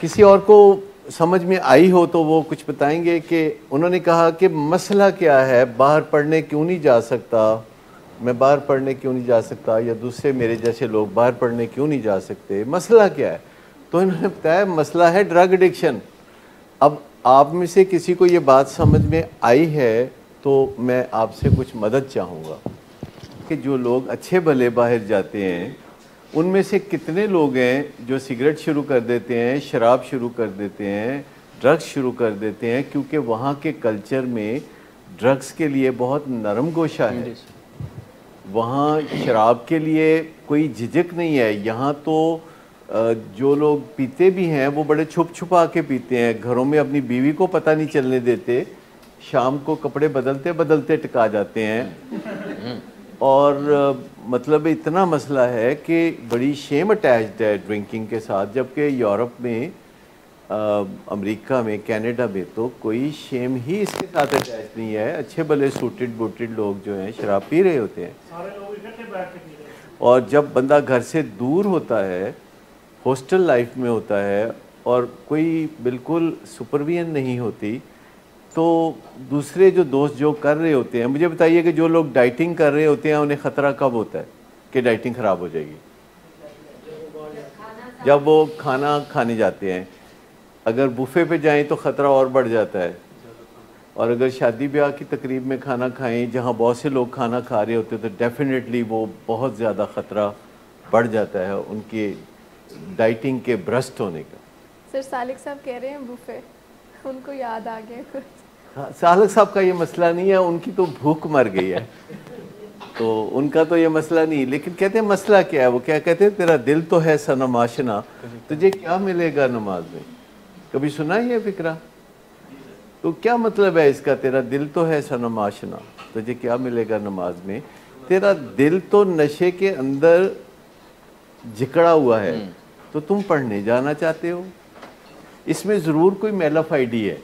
किसी और को समझ में आई हो तो वो कुछ बताएंगे कि उन्होंने कहा कि मसला क्या है, बाहर पढ़ने क्यों नहीं जा सकता, मैं बाहर पढ़ने क्यों नहीं जा सकता, या दूसरे मेरे जैसे लोग बाहर पढ़ने क्यों नहीं जा सकते, मसला क्या है। तो इन्होंने बताया मसला है ड्रग एडिक्शन। अब आप में से किसी को ये बात समझ में आई है तो मैं आपसे कुछ मदद चाहूँगा कि जो लोग अच्छे भले बाहर जाते हैं उनमें से कितने लोग हैं जो सिगरेट शुरू कर देते हैं, शराब शुरू कर देते हैं, ड्रग्स शुरू कर देते हैं, क्योंकि वहाँ के कल्चर में ड्रग्स के लिए बहुत नरम गोशा है, वहाँ शराब के लिए कोई झिझक नहीं है। यहाँ तो जो लोग पीते भी हैं वो बड़े छुप छुपा के पीते हैं, घरों में अपनी बीवी को पता नहीं चलने देते, शाम को कपड़े बदलते बदलते टिका जाते हैं। और मतलब इतना मसला है कि बड़ी शेम अटैच्ड है ड्रिंकिंग के साथ, जबकि यूरोप में, अमेरिका में, कनाडा में तो कोई शेम ही इसके साथ अटैच नहीं है। अच्छे भले सूटेड बूटेड लोग जो हैं शराब पी रहे होते हैं, सारे लोग इकट्ठे बैठ के पी रहे हैं। और जब बंदा घर से दूर होता है, हॉस्टल लाइफ में होता है और कोई बिल्कुल सुपरविजन नहीं होती, तो दूसरे जो दोस्त जो कर रहे होते हैं, मुझे बताइए कि जो लोग डाइटिंग कर रहे होते हैं उन्हें ख़तरा कब होता है कि डाइटिंग ख़राब हो जाएगी? जब वो खाना खाने जाते हैं। अगर बुफे पे जाएं तो ख़तरा और बढ़ जाता है, और अगर शादी ब्याह की तकरीब में खाना खाएं जहां बहुत से लोग खाना खा रहे होते हैं तो डेफिनेटली वो बहुत ज़्यादा ख़तरा बढ़ जाता है उनके डाइटिंग के भ्रष्ट होने का। सर सालिक साहब कह रहे हैं बुफे, उनको याद आ गया कुछ। हाँ, सालिक साहब का ये मसला नहीं है, उनकी तो भूख मर गई है तो उनका तो ये मसला नहीं। लेकिन कहते हैं मसला क्या है, वो क्या कहते हैं, तेरा दिल तो है सनम आशना, तुझे क्या मिलेगा नमाज में। कभी सुना है ये फिक्रा? तो क्या मतलब है इसका, तेरा दिल तो है सनम आशना, तुझे क्या मिलेगा नमाज में। तेरा दिल तो नशे के अंदर जिकड़ा हुआ है, तो तुम पढ़ने जाना चाहते हो। इसमें ज़रूर कोई मेलफ आईडी है।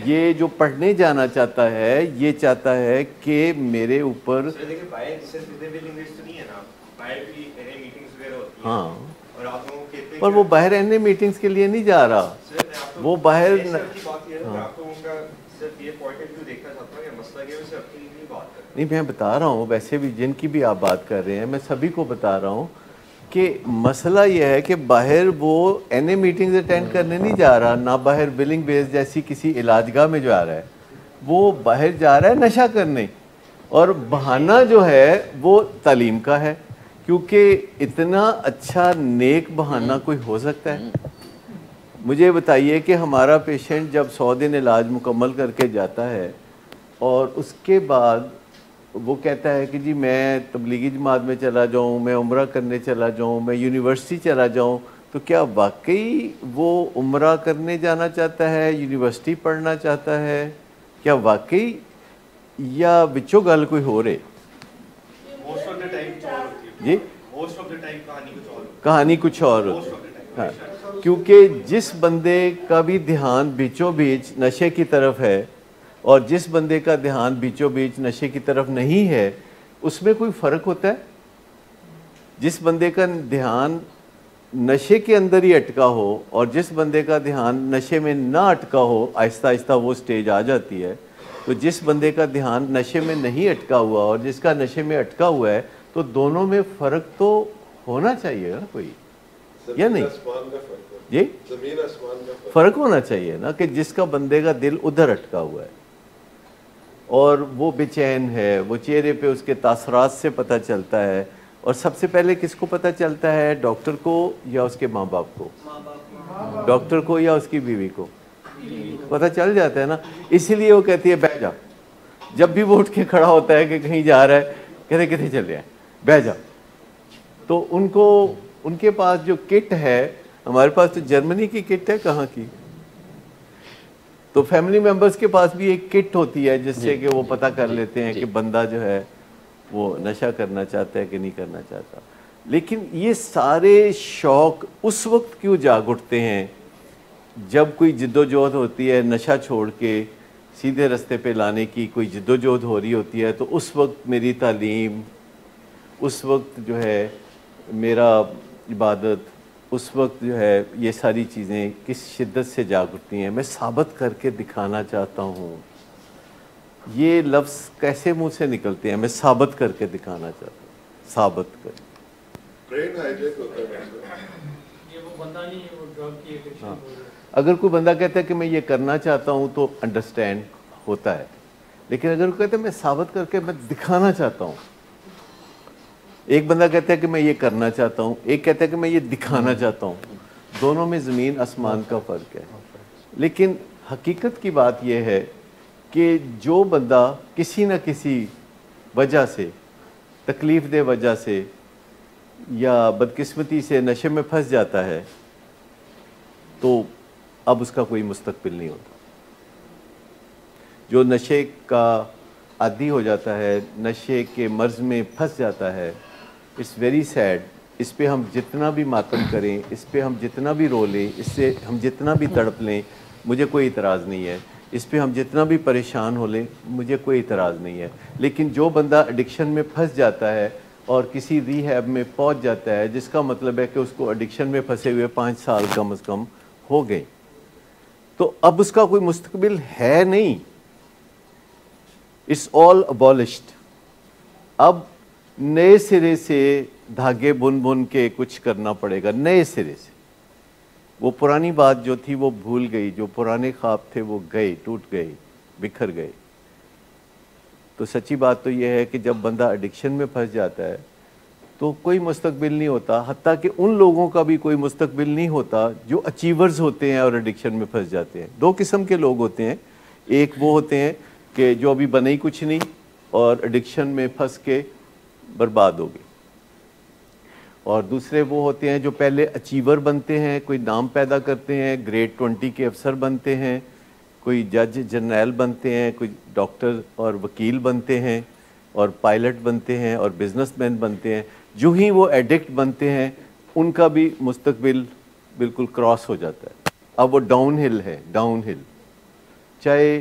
ये जो पढ़ने जाना चाहता है ये चाहता है कि मेरे ऊपर, हाँ, पर वो बाहर रहने मीटिंग्स के लिए नहीं जा रहा, वो बाहर नहीं, मैं बता रहा हूँ वैसे भी जिनकी भी आप बात कर रहे हैं, मैं सभी को बता रहा हूँ कि मसला यह है कि बाहर वो एनए मीटिंग्स अटेंड करने नहीं जा रहा, ना बाहर बिलिंग बेस जैसी किसी इलाजगाह में जा रहा है, वो बाहर जा रहा है नशा करने। और बहाना जो है वो तालीम का है, क्योंकि इतना अच्छा नेक बहाना कोई हो सकता है? मुझे बताइए कि हमारा पेशेंट जब 100 दिन इलाज मुकम्मल करके जाता है और उसके बाद वो कहता है कि जी मैं तबलीगी जमात में चला जाऊँ, मैं उम्रा करने चला जाऊँ, मैं यूनिवर्सिटी चला जाऊँ, तो क्या वाकई वो उम्रा करने जाना चाहता है, यूनिवर्सिटी पढ़ना चाहता है, क्या वाकई, या बिचो गल कोई हो रहे? जी कहानी कुछ और होती है। हाँ, क्योंकि जिस बंदे का भी ध्यान बीचों बीच नशे की तरफ है और जिस बंदे का ध्यान बीचों बीच नशे की तरफ नहीं है, उसमें कोई फ़र्क होता है? जिस बंदे का ध्यान नशे के अंदर ही अटका हो और जिस बंदे का ध्यान नशे में ना अटका हो, आहिस्ता आहिस्ता वो स्टेज आ जाती है। तो जिस बंदे का ध्यान नशे में नहीं अटका हुआ और जिसका नशे में अटका हुआ है, तो दोनों में फ़र्क तो होना चाहिए ना कोई, या नहीं जी? फ़र्क होना चाहिए ना कि जिसका बंदे का दिल उधर अटका हुआ है और वो बेचैन है, वो चेहरे पे उसके तासरात से पता चलता है। और सबसे पहले किसको पता चलता है, डॉक्टर को या उसके माँ बाप को? डॉक्टर को या उसकी बीवी को? पता चल जाता है ना। इसीलिए वो कहती है बैठ जा। जब भी वो उठ के खड़ा होता है कि कहीं जा रहा है, कहते कितने चल रहे हैं, बैठ जा। तो उनको, उनके पास जो किट है, हमारे पास तो जर्मनी की किट है, कहाँ की, तो फैमिली मेंबर्स के पास भी एक किट होती है जिससे कि वो पता कर लेते हैं कि बंदा जो है वो नशा करना चाहता है कि नहीं करना चाहता। लेकिन ये सारे शौक उस वक्त क्यों जाग उठते हैं जब कोई जिद्दोजहद होती है, नशा छोड़ के सीधे रास्ते पे लाने की कोई जिद्दोजहद हो रही होती है, तो उस वक्त मेरी तालीम, उस वक्त जो है मेरा इबादत, उस वक्त जो है ये सारी चीज़ें किस शिद्दत से जाग उठती हैं, मैं साबित करके दिखाना चाहता हूँ। ये लफ्ज़ कैसे मुंह से निकलते हैं, मैं साबित करके दिखाना चाहता हूँ, साबित कर। ब्रेन हाईजैक होता है। ये वो बंदा नहीं है, वो ड्रग की एडिक्शन हाँ, हो रही है। अगर कोई बंदा कहता है कि मैं ये करना चाहता हूँ तो अंडरस्टैंड होता है, लेकिन अगर वो कहता है मैं साबित करके मैं दिखाना चाहता हूँ, एक बंदा कहता है कि मैं ये करना चाहता हूँ, एक कहता है कि मैं ये दिखाना चाहता हूँ, दोनों में ज़मीन आसमान का फ़र्क है। लेकिन हकीकत की बात यह है कि जो बंदा किसी न किसी वजह से, तकलीफ़ दे वजह से या बदकिस्मती से नशे में फंस जाता है, तो अब उसका कोई मुस्तकबिल नहीं होता। जो नशे का आदी हो जाता है, नशे के मर्ज़ में फंस जाता है, इट्स वेरी सैड। इस पे हम जितना भी मातम करें, इस पे हम जितना भी रो लें, इससे हम जितना भी तड़प लें, मुझे कोई इतराज़ नहीं है। इस पे हम जितना भी परेशान हो लें, मुझे कोई इतराज़ नहीं है। लेकिन जो बंदा एडिक्शन में फंस जाता है और किसी रिहैब में पहुंच जाता है, जिसका मतलब है कि उसको एडिक्शन में फंसे हुए 5 साल कम से कम हो गए, तो अब उसका कोई मुस्तकबिल है नहीं। It's all abolished. अब नए सिरे से धागे बुन बुन के कुछ करना पड़ेगा, नए सिरे से। वो पुरानी बात जो थी वो भूल गई, जो पुराने ख्वाब थे वो गए, टूट गए, बिखर गए। तो सच्ची बात तो यह है कि जब बंदा एडिक्शन में फंस जाता है तो कोई मुस्तकबिल नहीं होता, हत्ता कि उन लोगों का भी कोई मुस्तकबिल नहीं होता जो अचीवर्स होते हैं और एडिक्शन में फंस जाते हैं। दो किस्म के लोग होते हैं, एक वो होते हैं कि जो अभी बने ही कुछ नहीं और एडिक्शन में फंस के बर्बाद हो गए, और दूसरे वो होते हैं जो पहले अचीवर बनते हैं, कोई नाम पैदा करते हैं, ग्रेड 20 के अफसर बनते हैं, कोई जज जनरल बनते हैं, कोई डॉक्टर और वकील बनते हैं, और पायलट बनते हैं, और बिजनेसमैन बनते हैं। जो ही वो एडिक्ट बनते हैं उनका भी मुस्तकबिल बिल्कुल क्रॉस हो जाता है। अब वो डाउन हिल है, डाउन हिल। चाहे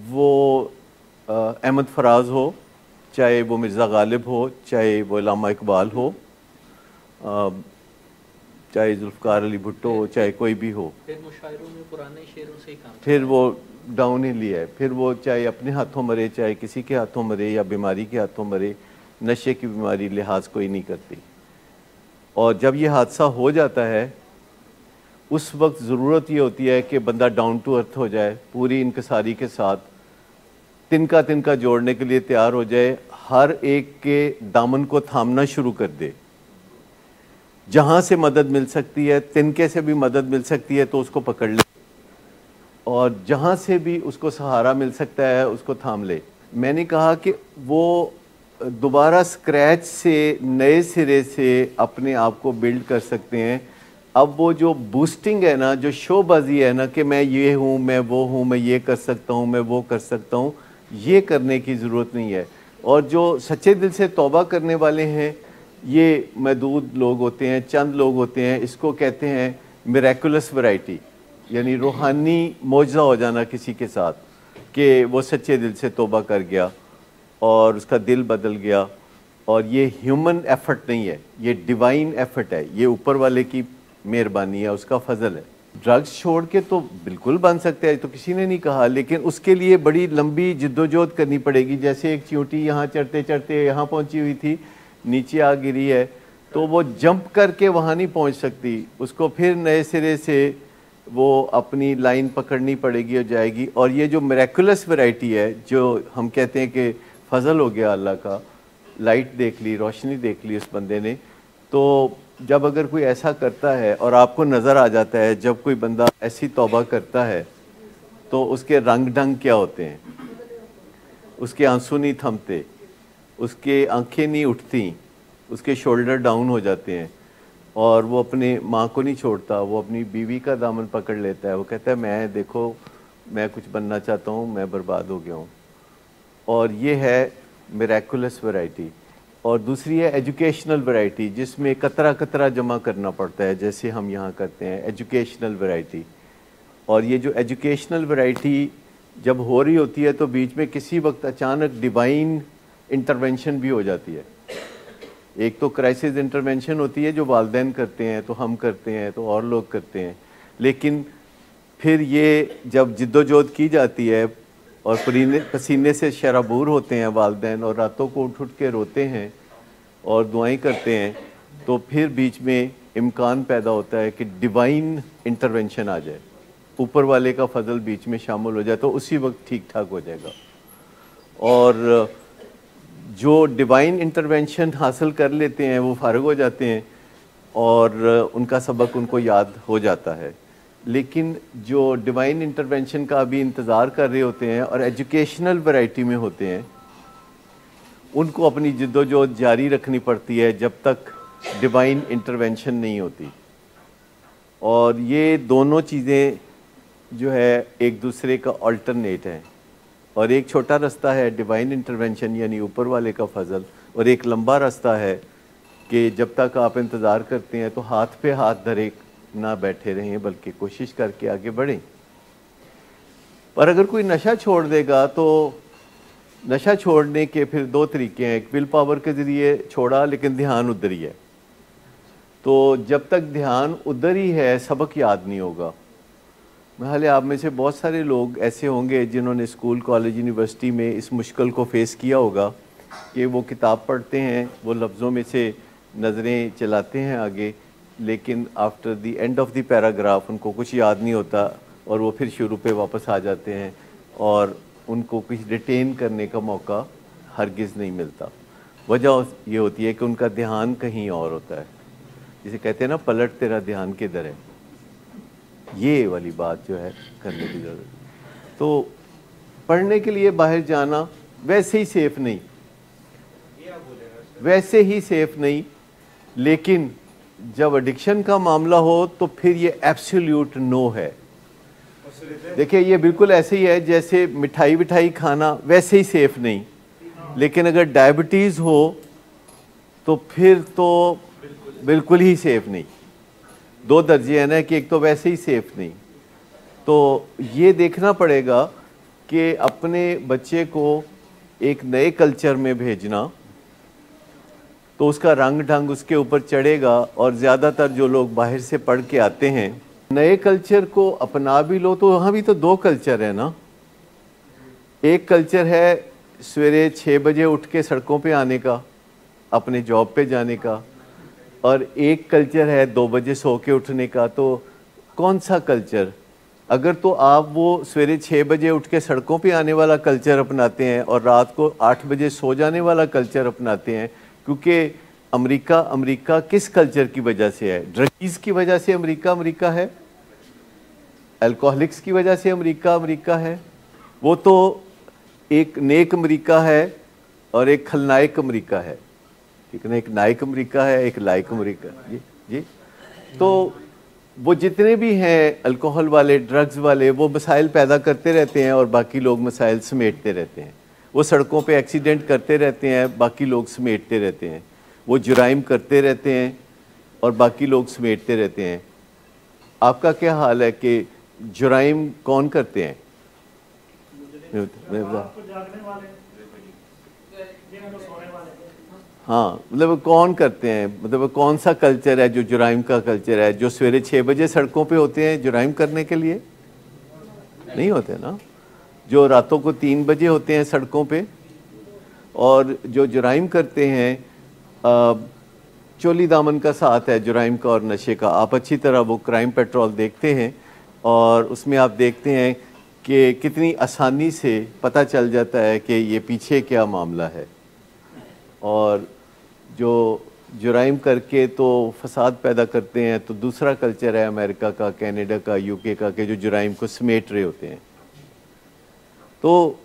वो अहमद फराज हो, चाहे वो मिर्ज़ा गालिब हो, चाहे वो अल्लामा इकबाल हो, चाहे जुल्फ़कार अली भुट्टो हो, चाहे कोई भी हो, फिर मुशायरों में पुराने शेरों से ही काम फिर वो डाउन हिल ही है। फिर वो चाहे अपने हाथों मरे, चाहे किसी के हाथों मरे, या बीमारी के हाथों मरे, नशे की बीमारी लिहाज कोई नहीं करती। और जब ये हादसा हो जाता है उस वक्त ज़रूरत ये होती है कि बंदा डाउन टू अर्थ हो जाए, पूरी इनकसारी के साथ तिनका तिनका जोड़ने के लिए तैयार हो जाए, हर एक के दामन को थामना शुरू कर दे। जहाँ से मदद मिल सकती है, तिनके से भी मदद मिल सकती है तो उसको पकड़ ले, और जहाँ से भी उसको सहारा मिल सकता है उसको थाम ले। मैंने कहा कि वो दोबारा स्क्रैच से, नए सिरे से अपने आप को बिल्ड कर सकते हैं। अब वो जो बूस्टिंग है ना, जो शोबाजी है ना कि मैं ये हूँ, मैं वो हूँ, मैं ये कर सकता हूँ, मैं वो कर सकता हूँ, ये करने की ज़रूरत नहीं है। और जो सच्चे दिल से तौबा करने वाले हैं, ये महदूद लोग होते हैं, चंद लोग होते हैं। इसको कहते हैं मिरेकुलस वैरायटी, यानी रूहानी मौजज़ा हो जाना किसी के साथ, कि वो सच्चे दिल से तौबा कर गया और उसका दिल बदल गया। और ये ह्यूमन एफर्ट नहीं है, ये डिवाइन एफर्ट है, ये ऊपर वाले की मेहरबानी है, उसका फजल है। ड्रग्स छोड़ के तो बिल्कुल बन सकते हैं, तो किसी ने नहीं कहा, लेकिन उसके लिए बड़ी लंबी जिद्दोजहद करनी पड़ेगी। जैसे एक चींटी यहाँ चढ़ते चढ़ते यहाँ पहुँची हुई थी, नीचे आ गिरी है, तो वो जंप करके वहाँ नहीं पहुँच सकती, उसको फिर नए सिरे से वो अपनी लाइन पकड़नी पड़ेगी और जाएगी। और ये जो मिरेकुलस वैरायटी है, जो हम कहते हैं कि फजल हो गया अल्लाह का, लाइट देख ली, रोशनी देख ली उस बंदे ने, तो जब अगर कोई ऐसा करता है और आपको नज़र आ जाता है, जब कोई बंदा ऐसी तौबा करता है तो उसके रंग ढंग क्या होते हैं, उसके आंसू नहीं थमते, उसके आंखें नहीं उठती, उसके शोल्डर डाउन हो जाते हैं, और वो अपने माँ को नहीं छोड़ता, वो अपनी बीवी का दामन पकड़ लेता है। वो कहता है मैं, देखो मैं कुछ बनना चाहता हूँ, मैं बर्बाद हो गया हूँ। और ये है मिरेकुलस वैरायटी। और दूसरी है एजुकेशनल वैरायटी, जिसमें कतरा कतरा जमा करना पड़ता है, जैसे हम यहाँ करते हैं, एजुकेशनल वैरायटी। और ये जो एजुकेशनल वैरायटी जब हो रही होती है तो बीच में किसी वक्त अचानक डिवाइन इंटरवेंशन भी हो जाती है। एक तो क्राइसिस इंटरवेंशन होती है जो वालिदैन करते हैं, तो हम करते हैं, तो और लोग करते हैं, लेकिन फिर ये जब जिद्दोजहद की जाती है और पसीने से शराबूर होते हैं वालिदैन और रातों को उठ उठ के रोते हैं और दुआएं करते हैं, तो फिर बीच में इम्कान पैदा होता है कि डिवाइन इंटरवेंशन आ जाए, ऊपर वाले का फजल बीच में शामिल हो जाए, तो उसी वक्त ठीक ठाक हो जाएगा। और जो डिवाइन इंटरवेंशन हासिल कर लेते हैं वो फारिग हो जाते हैं और उनका सबक उनको याद हो जाता है। लेकिन जो डिवाइन इंटरवेंशन का अभी इंतज़ार कर रहे होते हैं और एजुकेशनल वैरायटी में होते हैं, उनको अपनी जिद्दोजहद जारी रखनी पड़ती है जब तक डिवाइन इंटरवेंशन नहीं होती। और ये दोनों चीज़ें जो है एक दूसरे का अल्टरनेट है, और एक छोटा रास्ता है डिवाइन इंटरवेंशन यानी ऊपर वाले का फजल, और एक लंबा रास्ता है कि जब तक आप इंतज़ार करते हैं तो हाथ पे हाथ धरे ना बैठे रहें, बल्कि कोशिश करके आगे बढ़ें। पर अगर कोई नशा छोड़ देगा तो नशा छोड़ने के फिर दो तरीके हैं। एक विल पावर के ज़रिए छोड़ा, लेकिन ध्यान उधर ही है, तो जब तक ध्यान उधर ही है सबक याद नहीं होगा। हाल आप में से बहुत सारे लोग ऐसे होंगे जिन्होंने स्कूल, कॉलेज, यूनिवर्सिटी में इस मुश्किल को फेस किया होगा कि वो किताब पढ़ते हैं, वो लफ्ज़ों में से नज़रें चलाते हैं आगे, लेकिन after the end of the paragraph उनको कुछ याद नहीं होता और वो फिर शुरू पे वापस आ जाते हैं और उनको कुछ रिटेन करने का मौका हरगिज़ नहीं मिलता। वजह ये होती है कि उनका ध्यान कहीं और होता है, जिसे कहते हैं ना पलट तेरा ध्यान किधर है। ये वाली बात जो है करने की ज़रूरत है। तो पढ़ने के लिए बाहर जाना वैसे ही सेफ़ नहीं, वैसे ही सेफ़ नहीं, लेकिन जब एडिक्शन का मामला हो तो फिर ये एब्सोल्यूट नो है। देखिए ये बिल्कुल ऐसे ही है जैसे मिठाई विठाई खाना वैसे ही सेफ़ नहीं, लेकिन अगर डायबिटीज़ हो तो फिर तो बिल्कुल ही सेफ़ नहीं। दो दर्जे हैं ना, कि एक तो वैसे ही सेफ़ नहीं। तो ये देखना पड़ेगा कि अपने बच्चे को एक नए कल्चर में भेजना, तो उसका रंग ढंग उसके ऊपर चढ़ेगा। और ज़्यादातर जो लोग बाहर से पढ़ के आते हैं, नए कल्चर को अपना भी लो तो वहाँ भी तो दो कल्चर है ना। एक कल्चर है सवेरे 6 बजे उठ के सड़कों पे आने का, अपने जॉब पे जाने का, और एक कल्चर है 2 बजे सो के उठने का। तो कौन सा कल्चर? अगर तो आप वो सवेरे 6 बजे उठ के सड़कों पे आने वाला कल्चर अपनाते हैं और रात को 8 बजे सो जाने वाला कल्चर अपनाते हैं, क्योंकि अमेरिका किस कल्चर की वजह से है? ड्रग्स की वजह से अमेरिका है, अल्कोहलिक्स की वजह से अमेरिका है। वो तो एक नेक अमेरिका है और एक खलनायक अमेरिका है, ठीक है। एक नायक अमेरिका है, एक लायक अमेरिका। जी। तो वो जितने भी हैं अल्कोहल वाले, ड्रग्स वाले, वो मसाइल पैदा करते रहते हैं और बाकी लोग मसाइल समेटते रहते हैं। वो सड़कों पे एक्सीडेंट करते रहते हैं, बाकी लोग समेटते रहते हैं। वो जुराइम करते रहते हैं और बाकी लोग समेटते रहते हैं। आपका क्या हाल है कि जुराइम कौन करते हैं? हाँ, मतलब कौन करते हैं? मतलब कौन सा कल्चर है जो जुराइम का कल्चर है? जो सवेरे 6 बजे सड़कों पे होते हैं जुराइम करने के लिए? नहीं होते ना। जो रातों को 3 बजे होते हैं सड़कों पे, और जो जुराइम करते हैं चोली दामन का साथ है जुराइम का और नशे का। आप अच्छी तरह वो क्राइम पेट्रोल देखते हैं और उसमें आप देखते हैं कि कितनी आसानी से पता चल जाता है कि ये पीछे क्या मामला है। और जो जुराइम करके तो फसाद पैदा करते हैं, तो दूसरा कल्चर है अमेरिका का, कनाडा का, यूके का, कि जो जुराइम को समेट रहे होते हैं। तो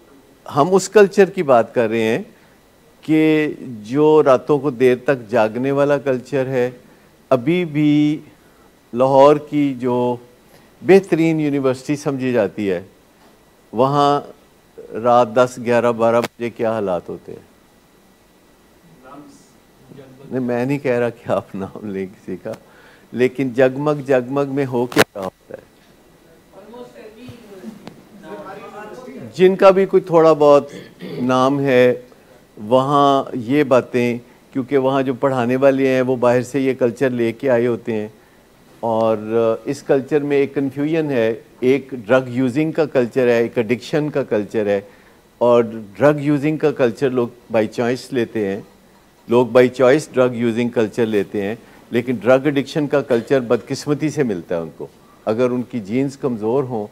हम उस कल्चर की बात कर रहे हैं कि जो रातों को देर तक जागने वाला कल्चर है। अभी भी लाहौर की जो बेहतरीन यूनिवर्सिटी समझी जाती है, वहाँ रात 10, 11, 12 बजे क्या हालात होते हैं? नहीं, मैं नहीं कह रहा कि आप नाम लें किसी का, लेकिन जगमग जगमग में हो क्या रहा होता है? जिनका भी कोई थोड़ा बहुत नाम है, वहाँ ये बातें क्योंकि वहाँ जो पढ़ाने वाले हैं वो बाहर से ये कल्चर लेके आए होते हैं, और इस कल्चर में एक कन्फ्यूजन है। एक ड्रग यूजिंग का कल्चर है, एक एडिक्शन का कल्चर है, और ड्रग यूजिंग का कल्चर लोग बाई चॉइस लेते हैं, लोग by choice drug using culture लेते हैं, लेकिन ड्रग एडिक्शन का कल्चर बदकिस्मती से मिलता है उनको। अगर उनकी जीन्स कमज़ोर हों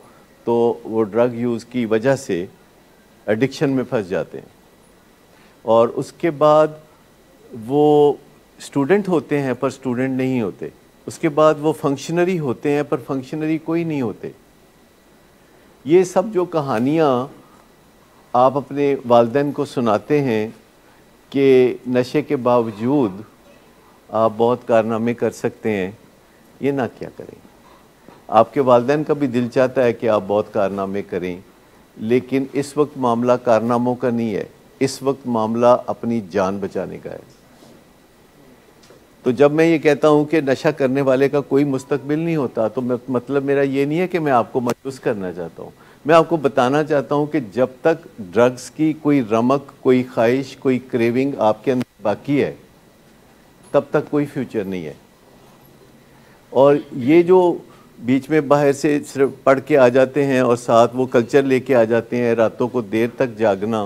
तो वो ड्रग यूज़ की वजह से एडिक्शन में फंस जाते हैं, और उसके बाद वो स्टूडेंट होते हैं पर स्टूडेंट नहीं होते, उसके बाद वो फंक्शनरी होते हैं पर फंक्शनरी कोई नहीं होते। ये सब जो कहानियाँ आप अपने वालिदैन को सुनाते हैं कि नशे के बावजूद आप बहुत कारनामे कर सकते हैं, ये ना क्या करें। आपके वालिदैन का भी दिल चाहता है कि आप बहुत कारनामे करें, लेकिन इस वक्त मामला कारनामों का नहीं है, इस वक्त मामला अपनी जान बचाने का है। तो जब मैं ये कहता हूँ कि नशा करने वाले का कोई मुस्तकबिल नहीं होता, तो मतलब मेरा ये नहीं है कि मैं आपको मायूस करना चाहता हूँ। मैं आपको बताना चाहता हूँ कि जब तक ड्रग्स की कोई रमक, कोई ख्वाहिश, कोई क्रेविंग आपके अंदर बाकी है, तब तक कोई फ्यूचर नहीं है। और ये जो बीच में बाहर से सिर्फ पढ़ के आ जाते हैं और साथ वो कल्चर लेके आ जाते हैं, रातों को देर तक जागना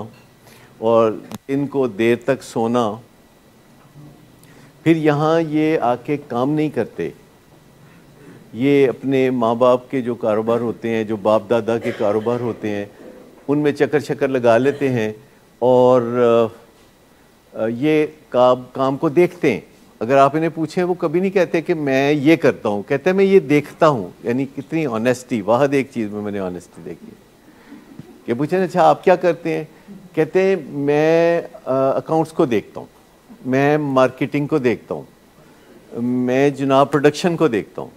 और दिन को देर तक सोना, फिर यहाँ ये आके काम नहीं करते। ये अपने माँ बाप के जो कारोबार होते हैं, जो बाप दादा के कारोबार होते हैं, उनमें चक्कर शक्कर लगा लेते हैं और ये काम को देखते हैं। अगर आप इन्हें पूछें, वो कभी नहीं कहते कि मैं ये करता हूँ, कहते हैं मैं ये देखता हूँ। यानी कितनी ऑनेस्टी, वाहद एक चीज़ में मैंने ऑनेस्टी देखी कि पूछें अच्छा आप क्या करते हैं, कहते हैं मैं अकाउंट्स को देखता हूँ, मैं मार्केटिंग को देखता हूँ, मैं जनाब प्रोडक्शन को देखता हूँ,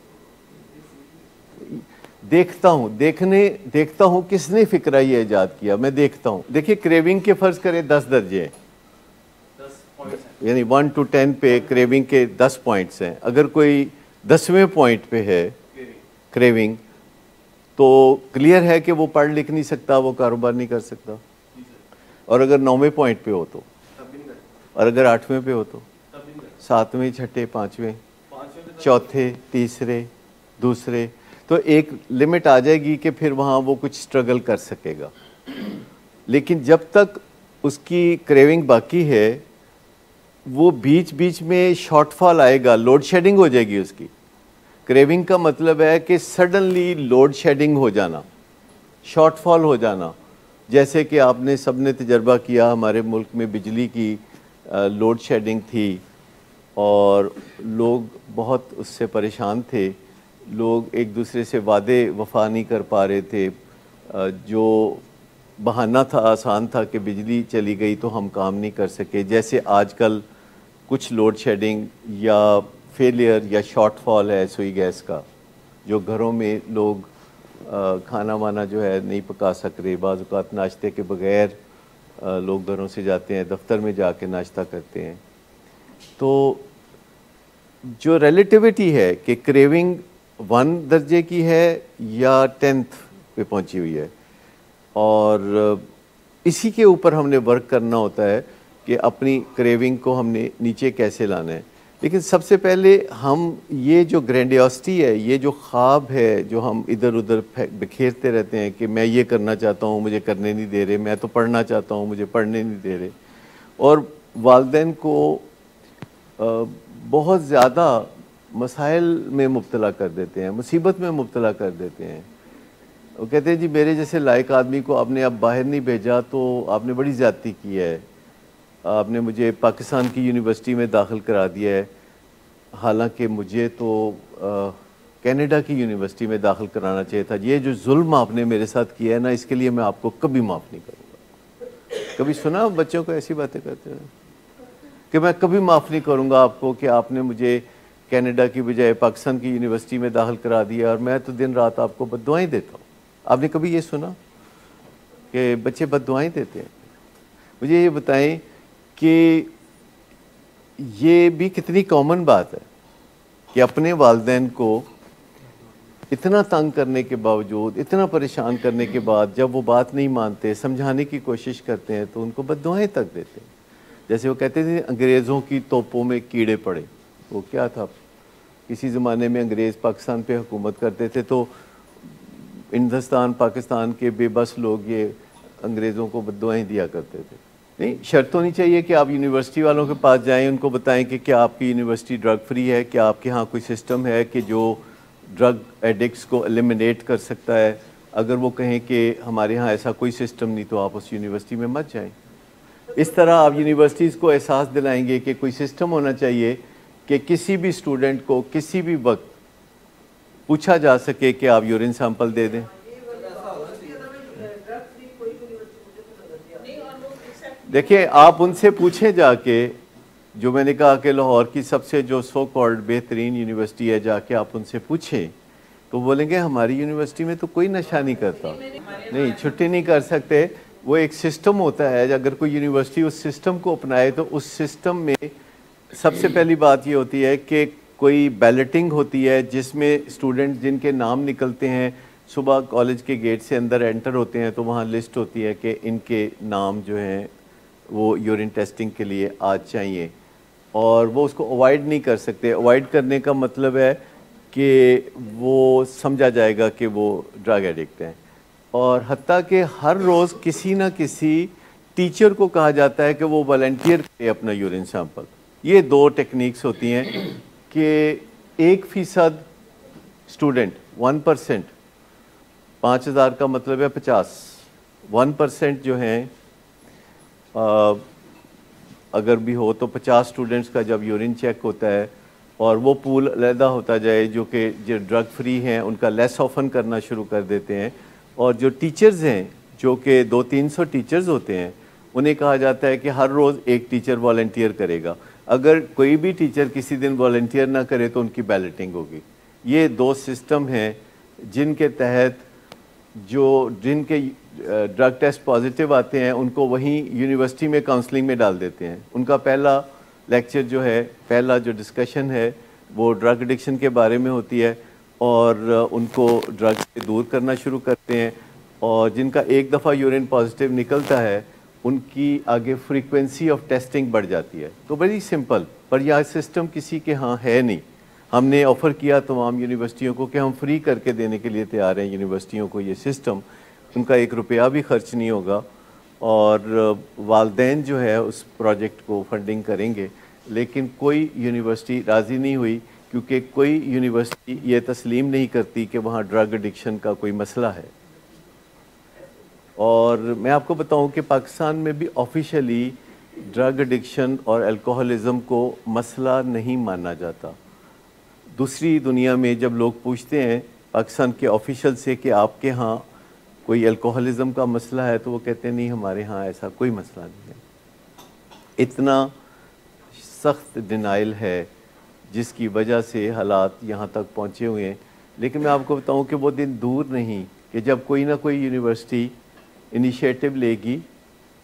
देखता हूँ किसने फिक्रा ये ईजाद किया, मैं देखता हूँ। देखिए क्रेविंग के फ़र्ज़ करें 10 दर्जे हैं, यानी 1 to 10 पे क्रेविंग के 10 पॉइंट्स हैं। अगर कोई 10वें पॉइंट पे है क्रेविंग, तो क्लियर है कि वो पढ़ लिख नहीं सकता, वो कारोबार नहीं कर सकता। और अगर 9वें पॉइंट पे हो तो, और अगर 8वें पे हो तो, 7वें, 6ठे, 5वें, चौथे, तीसरे, दूसरे, तो एक लिमिट आ जाएगी कि फिर वहाँ वो कुछ स्ट्रगल कर सकेगा। लेकिन जब तक उसकी क्रेविंग बाकी है, वो बीच बीच में शॉर्टफॉल आएगा, लोड शेडिंग हो जाएगी उसकी। क्रेविंग का मतलब है कि सडनली लोड शेडिंग हो जाना, शॉर्टफॉल हो जाना। जैसे कि आपने सबने तजर्बा किया, हमारे मुल्क में बिजली की लोड शेडिंग थी और लोग बहुत उससे परेशान थे। लोग एक दूसरे से वादे वफा नहीं कर पा रहे थे। जो बहाना था, आसान था कि बिजली चली गई तो हम काम नहीं कर सके। जैसे आजकल कुछ लोड शेडिंग या फेलियर या शॉर्टफॉल है सुई गैस का, जो घरों में लोग खाना वाना जो है नहीं पका सक रहे। बाज़ औक़ात नाश्ते के बग़ैर लोग घरों से जाते हैं, दफ्तर में जाके नाश्ता करते हैं। तो जो रिलेटिविटी है कि क्रेविंग 1 दर्जे की है या 10th पे पहुंची हुई है, और इसी के ऊपर हमने वर्क करना होता है कि अपनी क्रेविंग को हमने नीचे कैसे लाना है। लेकिन सबसे पहले हम ये जो ग्रैंडियोसिटी है, ये जो ख्वाब है जो हम इधर उधर बिखेरते रहते हैं कि मैं ये करना चाहता हूँ, मुझे करने नहीं दे रहे, मैं तो पढ़ना चाहता हूँ, मुझे पढ़ने नहीं दे रहे, और वालिदैन को बहुत ज़्यादा मसाइल में मुब्तला कर देते हैं, मुसीबत में मुब्तला कर देते हैं। वो कहते हैं जी मेरे जैसे लायक आदमी को आपने अब बाहर नहीं भेजा तो आपने बड़ी ज़्यादती की है, आपने मुझे पाकिस्तान की यूनिवर्सिटी में दाखिल करा दिया है, हालांकि मुझे तो कनाडा की यूनिवर्सिटी में दाखिल कराना चाहिए था। ये जो जुल्म आपने मेरे साथ किया है ना, इसके लिए मैं आपको कभी माफ़ नहीं करूँगा। कभी सुना बच्चों को ऐसी बातें करते हैं कि मैं कभी माफ़ नहीं करूँगा आपको कि आपने मुझे कनाडा की बजाय पाकिस्तान की यूनिवर्सिटी में दाखिल करा दिया और मैं तो दिन रात आपको बद्दुआएं देता हूँ। आपने कभी ये सुना कि बच्चे बद्दुआएं देते हैं? मुझे ये बताएं कि ये भी कितनी कॉमन बात है कि अपने वालिदैन को इतना तंग करने के बावजूद, इतना परेशान करने के बाद, जब वो बात नहीं मानते, समझाने की कोशिश करते हैं तो उनको बद्दुआएं तक देते हैं। जैसे वो कहते थे अंग्रेज़ों की तोपों में कीड़े पड़े, वो क्या था, किसी ज़माने में अंग्रेज़ पाकिस्तान पे हुकूमत करते थे तो हिंदुस्तान पाकिस्तान के बेबस लोग ये अंग्रेज़ों को बद्दुआएं दिया करते थे। नहीं, शर्त होनी चाहिए कि आप यूनिवर्सिटी वालों के पास जाएं, उनको बताएं कि क्या आपकी यूनिवर्सिटी ड्रग फ्री है, क्या आपके यहाँ कोई सिस्टम है कि जो ड्रग एडिक्ट्स को एलिमिनेट कर सकता है। अगर वो कहें कि हमारे यहाँ ऐसा कोई सिस्टम नहीं तो आप उस यूनिवर्सिटी में मत जाएं। इस तरह आप यूनिवर्सिटीज़ को एहसास दिलाएंगे कि कोई सिस्टम होना चाहिए कि किसी भी स्टूडेंट को किसी भी वक्त पूछा जा सके कि आप यूरिन सैंपल दे दें। देखिए, आप उनसे पूछें जाके, जो मैंने कहा कि लाहौर की सबसे जो सो कॉल्ड बेहतरीन यूनिवर्सिटी है, जाके आप उनसे पूछें तो बोलेंगे हमारी यूनिवर्सिटी में तो कोई नशा नहीं करता। नहीं, छुट्टी नहीं कर सकते, वो एक सिस्टम होता है। अगर कोई यूनिवर्सिटी उस सिस्टम को अपनाए तो उस सिस्टम में सबसे पहली बात ये होती है कि कोई बैलेटिंग होती है जिसमें स्टूडेंट जिनके नाम निकलते हैं सुबह कॉलेज के गेट से अंदर एंटर होते हैं तो वहाँ लिस्ट होती है कि इनके नाम जो हैं वो यूरिन टेस्टिंग के लिए आज चाहिए, और वो उसको अवॉइड नहीं कर सकते। अवॉइड करने का मतलब है कि वो समझा जाएगा कि वो ड्रग एडिक्ट हैं। और हत्ता कि हर रोज़ किसी ना किसी टीचर को कहा जाता है कि वो वॉलंटियर करे अपना यूरिन सैंपल। ये दो टेक्निक्स होती हैं कि 1% स्टूडेंट 1%, 5000 का मतलब है 50, 1% जो हैं अगर भी हो तो 50 स्टूडेंट्स का जब यूरिन चेक होता है और वो पूल अलहदा होता जाए, जो कि जो ड्रग फ्री हैं उनका लेस ऑफन करना शुरू कर देते हैं, और जो टीचर्स हैं जो कि 200-300 टीचर्स होते हैं उन्हें कहा जाता है कि हर रोज़ एक टीचर वॉलंटियर करेगा। अगर कोई भी टीचर किसी दिन वॉलंटियर ना करे तो उनकी बैलेटिंग होगी। ये दो सिस्टम हैं जिनके तहत जिनके ड्रग टेस्ट पॉजिटिव आते हैं उनको वहीं यूनिवर्सिटी में काउंसलिंग में डाल देते हैं। उनका पहला लेक्चर जो है, पहला जो डिस्कशन है वो ड्रग एडिक्शन के बारे में होती है और उनको ड्रग से दूर करना शुरू करते हैं, और जिनका एक दफ़ा यूरिन पॉजिटिव निकलता है उनकी आगे फ्रीक्वेंसी ऑफ टेस्टिंग बढ़ जाती है। तो बड़ी सिंपल, पर यह सिस्टम किसी के यहाँ है नहीं। हमने ऑफ़र किया तमाम यूनिवर्सिटियों को कि हम फ्री करके देने के लिए तैयार हैं यूनिवर्सिटियों को ये सिस्टम, उनका 1 रुपया भी खर्च नहीं होगा, और वालदैन जो है उस प्रोजेक्ट को फंडिंग करेंगे। लेकिन कोई यूनिवर्सिटी राज़ी नहीं हुई क्योंकि कोई यूनिवर्सिटी ये तस्लीम नहीं करती कि वहाँ ड्रग एडिक्शन का कोई मसला है। और मैं आपको बताऊं कि पाकिस्तान में भी ऑफिशियली ड्रग एडिक्शन और अल्कोहलिज्म को मसला नहीं माना जाता। दूसरी दुनिया में जब लोग पूछते हैं पाकिस्तान के ऑफिशियल से कि आपके यहाँ कोई अल्कोहलिज्म का मसला है तो वो कहते हैं नहीं, हमारे यहाँ ऐसा कोई मसला नहीं है। इतना सख्त डिनाइल है जिसकी वजह से हालात यहाँ तक पहुँचे हुए हैं। लेकिन मैं आपको बताऊँ कि वो दिन दूर नहीं कि जब कोई ना कोई यूनिवर्सिटी इनिशिएटिव लेगी।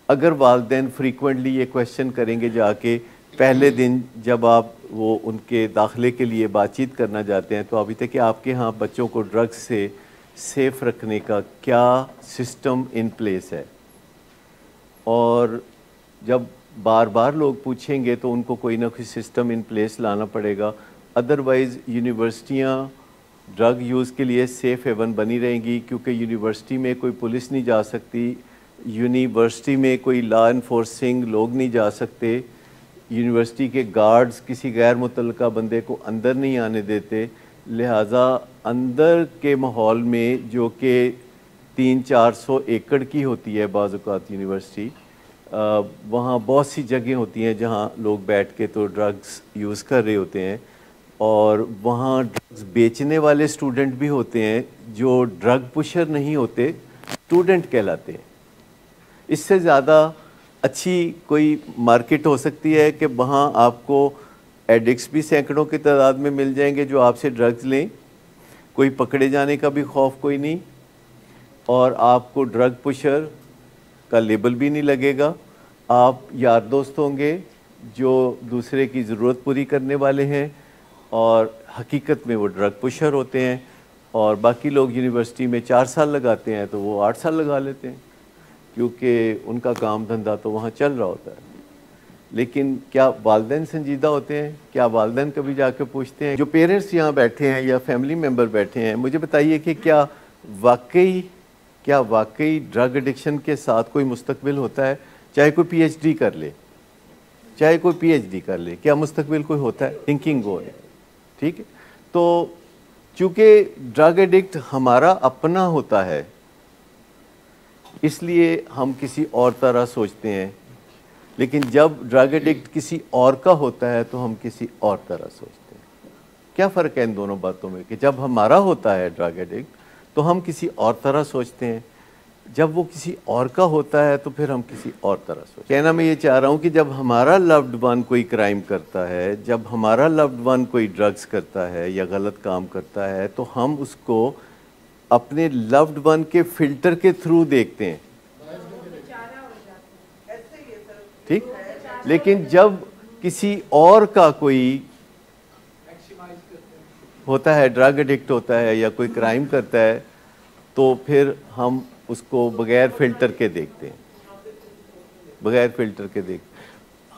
अगर वालदैन फ्रीक्वेंटली ये क्वेश्चन करेंगे जाके पहले दिन जब आप वो उनके दाखिले के लिए बातचीत करना जाते हैं तो अभी तक कि आपके यहाँ बच्चों को ड्रग्स से सेफ रखने का क्या सिस्टम इन प्लेस है, और जब बार बार लोग पूछेंगे तो उनको कोई ना कोई सिस्टम इन प्लेस लाना पड़ेगा। अदरवाइज़ यूनिवर्सिटियाँ ड्रग यूज़ के लिए सेफ़ हेवन बनी रहेंगी, क्योंकि यूनिवर्सिटी में कोई पुलिस नहीं जा सकती, यूनिवर्सिटी में कोई लॉ इन्फोर्सिंग लोग नहीं जा सकते, यूनिवर्सिटी के गार्ड्स किसी गैर मुतल्लका बंदे को अंदर नहीं आने देते। लिहाजा अंदर के माहौल में जो कि 300-400 एकड़ की होती है बाज़ औक़ात यूनिवर्सिटी, वहाँ बहुत सी जगह होती हैं जहाँ लोग बैठ के तो ड्रग्स यूज़ कर रहे होते हैं, और वहाँ ड्रग्स बेचने वाले स्टूडेंट भी होते हैं जो ड्रग पुशर नहीं होते, स्टूडेंट कहलाते हैं। इससे ज़्यादा अच्छी कोई मार्केट हो सकती है कि वहाँ आपको एडिक्ट्स भी सैकड़ों की तादाद में मिल जाएंगे जो आपसे ड्रग्स लें, कोई पकड़े जाने का भी खौफ कोई नहीं, और आपको ड्रग पुशर का लेबल भी नहीं लगेगा। आप यार दोस्त होंगे जो दूसरे की ज़रूरत पूरी करने वाले हैं, और हकीकत में वो ड्रग पुशर होते हैं, और बाकी लोग यूनिवर्सिटी में 4 साल लगाते हैं तो वो 8 साल लगा लेते हैं, क्योंकि उनका काम धंधा तो वहाँ चल रहा होता है। लेकिन क्या वालिदैन संजीदा होते हैं? क्या वालिदैन कभी जाके पूछते हैं? जो पेरेंट्स यहाँ बैठे हैं या फैमिली मेम्बर बैठे हैं, मुझे बताइए कि क्या वाकई ड्रग एडिक्शन के साथ कोई मुस्तकबिल होता है? चाहे कोई पीएचडी कर ले, क्या मुस्तकबिल कोई होता है? थिंकिंग गोल है, ठीक है। तो चूंकि ड्रग एडिक्ट हमारा अपना होता है, इसलिए हम किसी और तरह सोचते हैं, लेकिन जब ड्रग एडिक्ट किसी और का होता है तो हम किसी और तरह सोचते हैं। क्या फ़र्क है इन दोनों बातों में? कि जब हमारा होता है ड्रग एडिक्ट तो हम किसी और तरह सोचते हैं, जब वो किसी और का होता है तो फिर हम किसी और तरह सोचते हैं। कहना मैं ये चाह रहा हूँ कि जब हमारा लव्ड वन कोई क्राइम करता है, जब हमारा लव्ड वन कोई ड्रग्स करता है या गलत काम करता है, तो हम उसको अपने लव्ड वन के फिल्टर के थ्रू देखते हैं, ठीक। लेकिन जब किसी और का कोई होता है, ड्रग एडिक्ट होता है या कोई क्राइम करता है, तो फिर हम उसको बगैर फिल्टर के देखते हैं,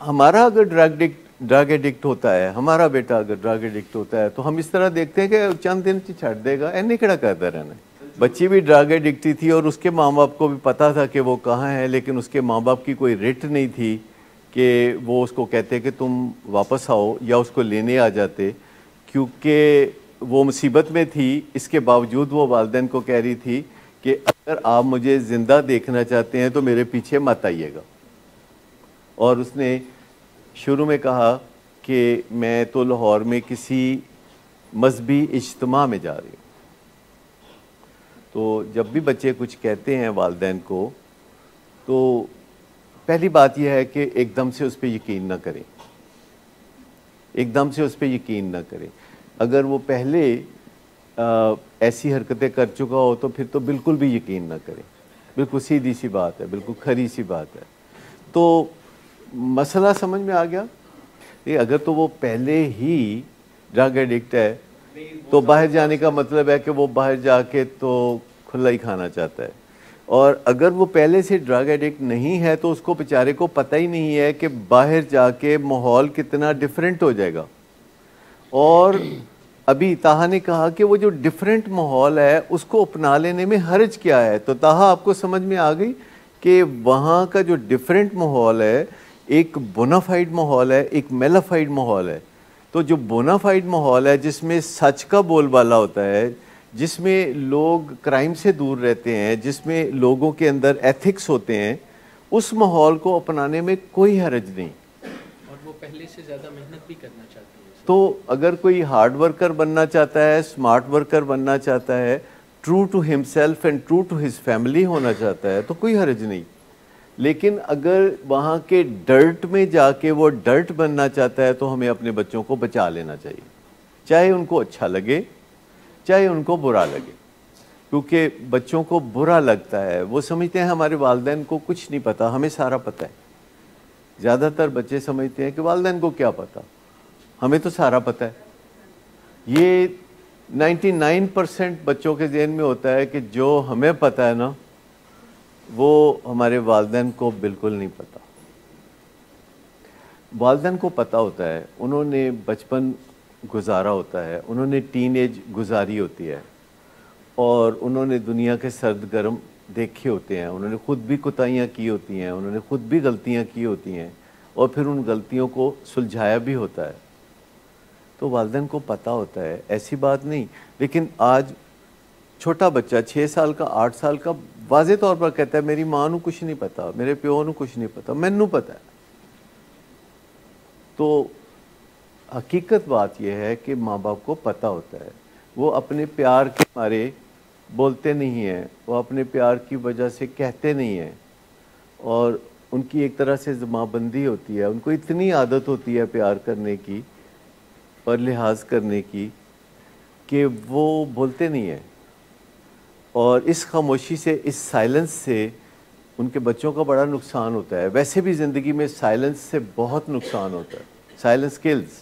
हमारा अगर ड्रग एडिक्ट होता है, हमारा बेटा अगर ड्रग एडिक्ट होता है, तो हम इस तरह देखते हैं कि चंद दिन छड़ देगा, एने केड़ा करता रहना। बच्ची भी ड्रग एडिक्ट थी और उसके माँ बाप को भी पता था कि वो कहाँ है, लेकिन उसके माँ बाप की कोई रिट नहीं थी कि वो उसको कहते कि तुम वापस आओ या उसको लेने आ जाते, क्योंकि वो मुसीबत में थी। इसके बावजूद वो वालिदैन को कह रही थी कि अगर आप मुझे ज़िंदा देखना चाहते हैं तो मेरे पीछे मत आइएगा। और उसने शुरू में कहा कि मैं तो लाहौर में किसी मजहबी इज्तिमा में जा रही हूँ। तो जब भी बच्चे कुछ कहते हैं वालिदैन को, तो पहली बात यह है कि एकदम से उस पर यकीन ना करें, अगर वो पहले ऐसी हरकतें कर चुका हो तो फिर तो बिल्कुल भी यकीन ना करें। बिल्कुल सीधी सी बात है, बिल्कुल खरी सी बात है। तो मसला समझ में आ गया? ये अगर तो वो पहले ही ड्रग एडिक्ट है तो बाहर जाने का मतलब है कि वो बाहर जाके तो खुला ही खाना चाहता है, और अगर वो पहले से ड्रग एडिक्ट नहीं है तो उसको बेचारे को पता ही नहीं है कि बाहर जाके माहौल कितना डिफरेंट हो जाएगा। और अभी ताहा ने कहा कि वो जो डिफरेंट माहौल है उसको अपना लेने में हर्ज क्या है। तो ताहा आपको समझ में आ गई कि वहाँ का जो डिफरेंट माहौल है, एक बोनाफाइड माहौल है, एक मेलाफाइड माहौल है। तो जो बोनाफाइड माहौल है, जिसमें सच का बोलबाला होता है, जिसमें लोग क्राइम से दूर रहते हैं, जिसमें लोगों के अंदर एथिक्स होते हैं, उस माहौल को अपनाने में कोई हर्ज नहीं। और वो पहले से ज़्यादा मेहनत भी करना चाहते हैं। तो अगर कोई हार्ड वर्कर बनना चाहता है, स्मार्ट वर्कर बनना चाहता है, true to himself and true to his family होना चाहता है, तो कोई हर्ज नहीं। लेकिन अगर वहाँ के डर्ट में जाके वो डर्ट बनना चाहता है, तो हमें अपने बच्चों को बचा लेना चाहिए, चाहे उनको अच्छा लगे चाहे उनको बुरा लगे। क्योंकि बच्चों को बुरा लगता है, वो समझते हैं हमारे वालिदैन को कुछ नहीं पता, हमें सारा पता है। ज़्यादातर बच्चे समझते हैं कि वालिदैन को क्या पता, हमें तो सारा पता है। ये 99% बच्चों के ज़हन में होता है कि जो हमें पता है ना, वो हमारे वालिदैन को बिल्कुल नहीं पता। वालिदैन को पता होता है, उन्होंने बचपन गुजारा होता है, उन्होंने टीनेज गुजारी होती है, और उन्होंने दुनिया के सर्द गर्म देखे होते हैं, उन्होंने ख़ुद भी कोताहियाँ की होती हैं, उन्होंने ख़ुद भी गलतियाँ की होती हैं, और फिर उन गलतियों को सुलझाया भी होता है। तो वालिदैन को पता होता है, ऐसी बात नहीं। लेकिन आज छोटा बच्चा 6 साल का, 8 साल का वाज़े तौर पर कहता है मेरी माँ नू कुछ नहीं पता, मेरे प्यो नू कुछ नहीं पता, मैनू पता है। तो हकीकत बात यह है कि माँ बाप को पता होता है, वो अपने प्यार के मारे बोलते नहीं हैं, वो अपने प्यार की वजह से कहते नहीं हैं, और उनकी एक तरह से ज़बानबंदी होती है। उनको इतनी आदत होती है प्यार करने की और लिहाज करने की कि वो बोलते नहीं हैं। और इस खामोशी से, इस साइलेंस से उनके बच्चों का बड़ा नुकसान होता है। वैसे भी ज़िंदगी में साइलेंस से बहुत नुकसान होता है। Silence kills.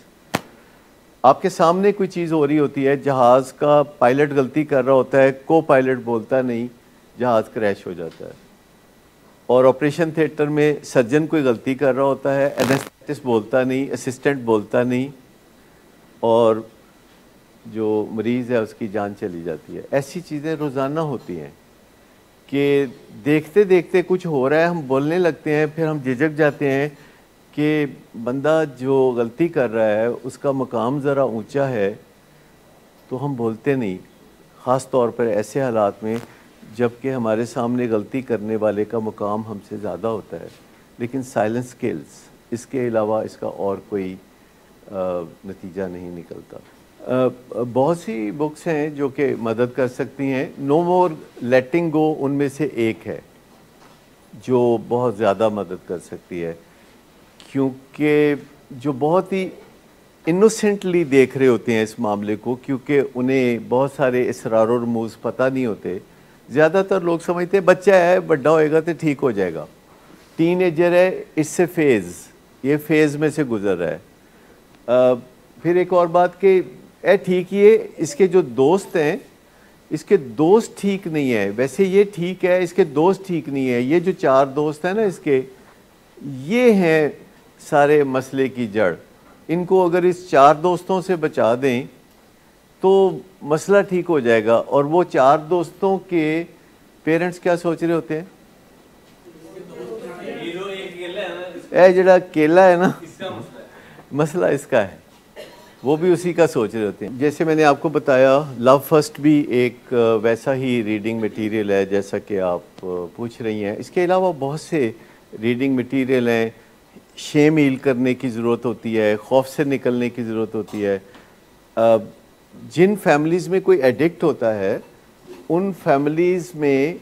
आपके सामने कोई चीज़ हो रही होती है, जहाज़ का पायलट गलती कर रहा होता है, को पायलट बोलता नहीं, जहाज़ क्रैश हो जाता है। और ऑपरेशन थिएटर में सर्जन कोई गलती कर रहा होता है, एनेस्थेटिस्ट बोलता नहीं, असिस्टेंट बोलता नहीं, और जो मरीज़ है उसकी जान चली जाती है। ऐसी चीज़ें रोज़ाना होती हैं कि देखते देखते कुछ हो रहा है, हम बोलने लगते हैं, फिर हम झिझक जाते हैं कि बंदा जो गलती कर रहा है उसका मकाम ज़रा ऊंचा है, तो हम बोलते नहीं, ख़ास तौर पर ऐसे हालात में जबकि हमारे सामने गलती करने वाले का मुकाम हमसे ज़्यादा होता है। लेकिन साइलेंस किल्स, इसके अलावा इसका और कोई नतीजा नहीं निकलता। बहुत सी बुक्स हैं जो कि मदद कर सकती हैं। नो मोर लेटिंग गो उनमें से एक है जो बहुत ज़्यादा मदद कर सकती है, क्योंकि जो बहुत ही इनोसेंटली देख रहे होते हैं इस मामले को, क्योंकि उन्हें बहुत सारे इसरार और रमूज़ पता नहीं होते। ज़्यादातर लोग समझते हैं बच्चा है, बड़ा होएगा तो ठीक हो जाएगा, टीनेजर है, इससे फेज़, ये फेज़ में से गुजर रहा है। फिर एक और बात कि ठीक ही है, इसके जो दोस्त हैं, इसके दोस्त ठीक नहीं है, वैसे ये ठीक है, इसके दोस्त ठीक नहीं है। ये जो 4 दोस्त हैं ना इसके, ये हैं सारे मसले की जड़। इनको अगर इस 4 दोस्तों से बचा दें तो मसला ठीक हो जाएगा। और वो 4 दोस्तों के पेरेंट्स क्या सोच रहे होते हैं? ए जड़ा केला है ना, मसला इसका है, वो भी उसी का सोच रहे होते हैं। जैसे मैंने आपको बताया, लव फर्स्ट भी एक वैसा ही रीडिंग मटेरियल है जैसा कि आप पूछ रही हैं। इसके अलावा बहुत से रीडिंग मटेरियल हैं। शेम हील करने की ज़रूरत होती है, खौफ से निकलने की ज़रूरत होती है। जिन फैमिलीज़ में कोई एडिक्ट होता है, उन फैमिलीज़ में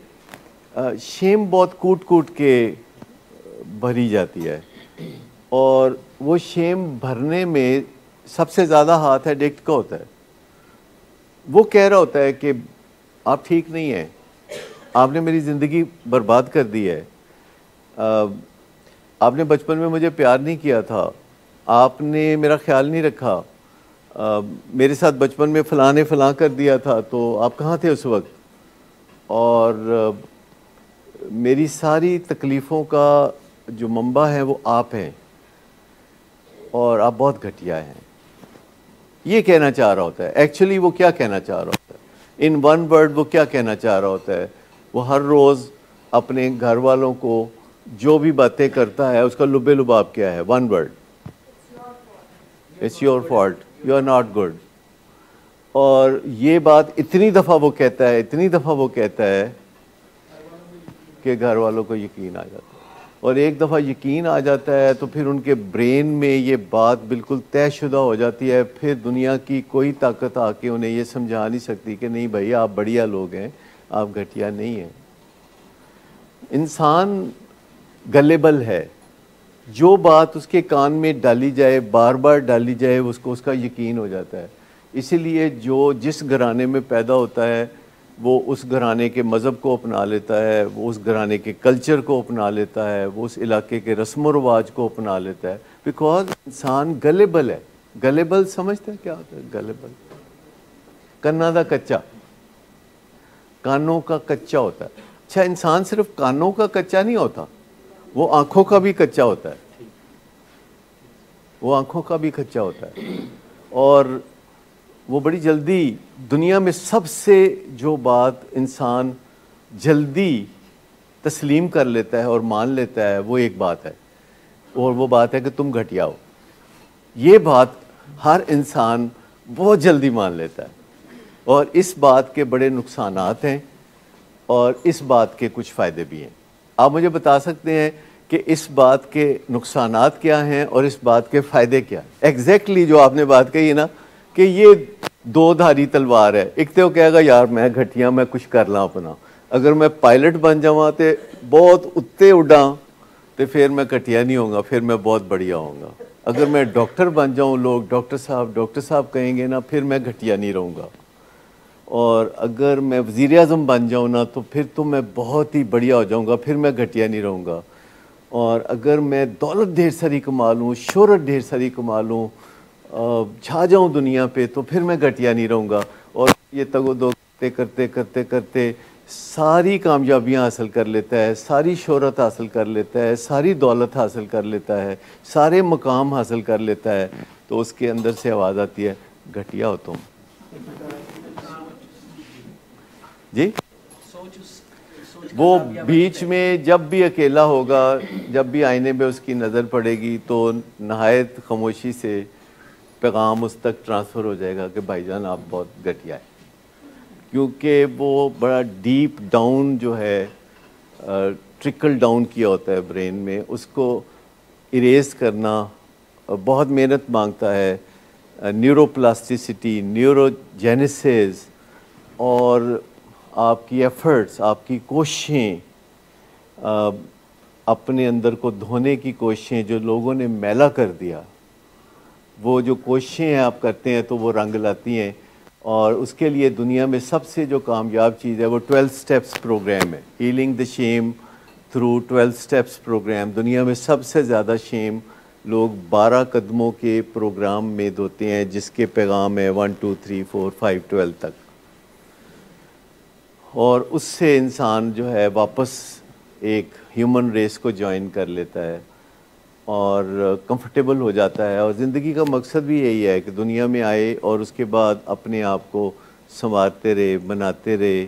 शेम बहुत कूट कूट के भरी जाती है, और वो शेम भरने में सबसे ज़्यादा हाथ एडिक्ट का होता है। वो कह रहा होता है कि आप ठीक नहीं हैं, आपने मेरी ज़िंदगी बर्बाद कर दी है, आपने बचपन में मुझे प्यार नहीं किया था, आपने मेरा ख्याल नहीं रखा, मेरे साथ बचपन में फ़लाँ ने फ़लाँ कर दिया था, तो आप कहाँ थे उस वक्त, और मेरी सारी तकलीफ़ों का जो मंबा है वो आप हैं, और आप बहुत घटिया हैं। ये कहना चाह रहा होता है। एक्चुअली वो क्या कहना चाह रहा होता है? इन वन वर्ड वो क्या कहना चाह रहा होता है? वो हर रोज़ अपने घर वालों को जो भी बातें करता है उसका लुबे लुबाब क्या है? One word, it's your fault, you are not good. और ये बात इतनी दफ़ा वो कहता है, इतनी दफ़ा वो कहता है कि घर वालों को यकीन आ जाता है। और एक दफ़ा यकीन आ जाता है तो फिर उनके ब्रेन में ये बात बिल्कुल तयशुदा हो जाती है। फिर दुनिया की कोई ताकत आके उन्हें ये समझा नहीं सकती कि नहीं भाई आप बढ़िया लोग हैं, आप घटिया नहीं हैं। इंसान गलेबल है, जो बात उसके कान में डाली जाए, बार बार डाली जाए, उसको उसका यकीन हो जाता है। इसीलिए जो जिस घराने में पैदा होता है वो उस घराने के मज़हब को अपना लेता है, वो उस घराने के कल्चर को अपना लेता है, वो उस इलाके के रस्म व रवाज को अपना लेता है। बिकॉज इंसान गलेबल है। गलेबल समझते हैं क्या होता है? गलेबल कन्ना दा कच्चा, कानों का कच्चा होता है। अच्छा, इंसान सिर्फ कानों का कच्चा नहीं होता, वो आँखों का भी कच्चा होता है, वो आँखों का भी कच्चा होता है। और वो बड़ी जल्दी, दुनिया में सबसे जो बात इंसान जल्दी तस्लीम कर लेता है और मान लेता है वो एक बात है, और वो बात है कि तुम घटिया हो। ये बात हर इंसान बहुत जल्दी मान लेता है, और इस बात के बड़े नुकसानात हैं और इस बात के कुछ फ़ायदे भी हैं। आप मुझे बता सकते हैं कि इस बात के नुकसानात क्या हैं और इस बात के फ़ायदे क्या हैं? एग्जैक्टली जो आपने बात कही है ना कि ये दो धारी तलवार है। एक तो कहेगा यार मैं घटिया, मैं कुछ कर ला अपना, अगर मैं पायलट बन जावा तो बहुत उत्ते उड़ा तो फिर मैं घटिया नहीं होगा, फिर मैं बहुत बढ़िया होऊंगा। अगर मैं डॉक्टर बन जाऊं, लोग डॉक्टर साहब कहेंगे ना, फिर मैं घटिया नहीं रहूँगा। और अगर मैं वज़ीर आज़म बन जाऊँ ना तो फिर तो मैं बहुत ही बढ़िया हो जाऊँगा, फिर मैं घटिया नहीं रहूँगा। और अगर मैं दौलत ढेर सारी कमा लूँ, शोहरत ढेर सारी कमा लूँ, छा जाऊँ दुनिया पे, तो फिर मैं घटिया नहीं रहूँगा। और ये तगो दो करते करते करते करते सारी कामयाबियां हासिल कर लेता है, सारी शोहरत हासिल कर लेता है, सारी दौलत हासिल कर लेता है, सारे मकाम हासिल कर लेता है, तो उसके अंदर से आवाज़ आती है घटिया हो तुम। जी वो बीच में जब भी अकेला होगा, जब भी आईने में उसकी नज़र पड़ेगी तो नहायत खामोशी से पैगाम उस तक ट्रांसफ़र हो जाएगा कि भाईजान आप बहुत घटिया है, क्योंकि वो बड़ा डीप डाउन जो है ट्रिकल डाउन किया होता है ब्रेन में, उसको इरेज करना बहुत मेहनत मांगता है। न्यूरोप्लास्टिसिटी, न्यूरोजेनेसिस और आपकी एफर्ट्स, आपकी कोशिशें, अपने अंदर को धोने की कोशिशें जो लोगों ने मैला कर दिया, वो जो कोशिशें आप करते हैं तो वो रंग लाती हैं। और उसके लिए दुनिया में सबसे जो कामयाब चीज़ है वो 12 स्टेप्स प्रोग्राम है, healing the shame through 12 steps program. दुनिया में सबसे ज़्यादा शेम लोग 12 कदमों के प्रोग्राम में धोते हैं, जिसके पैगाम है 1 2 3 4 5 12 तक। और उससे इंसान जो है वापस एक ह्यूमन रेस को ज्वाइन कर लेता है और कंफर्टेबल हो जाता है। और ज़िंदगी का मकसद भी यही है कि दुनिया में आए और उसके बाद अपने आप को संवारते रहे, बनाते रहे,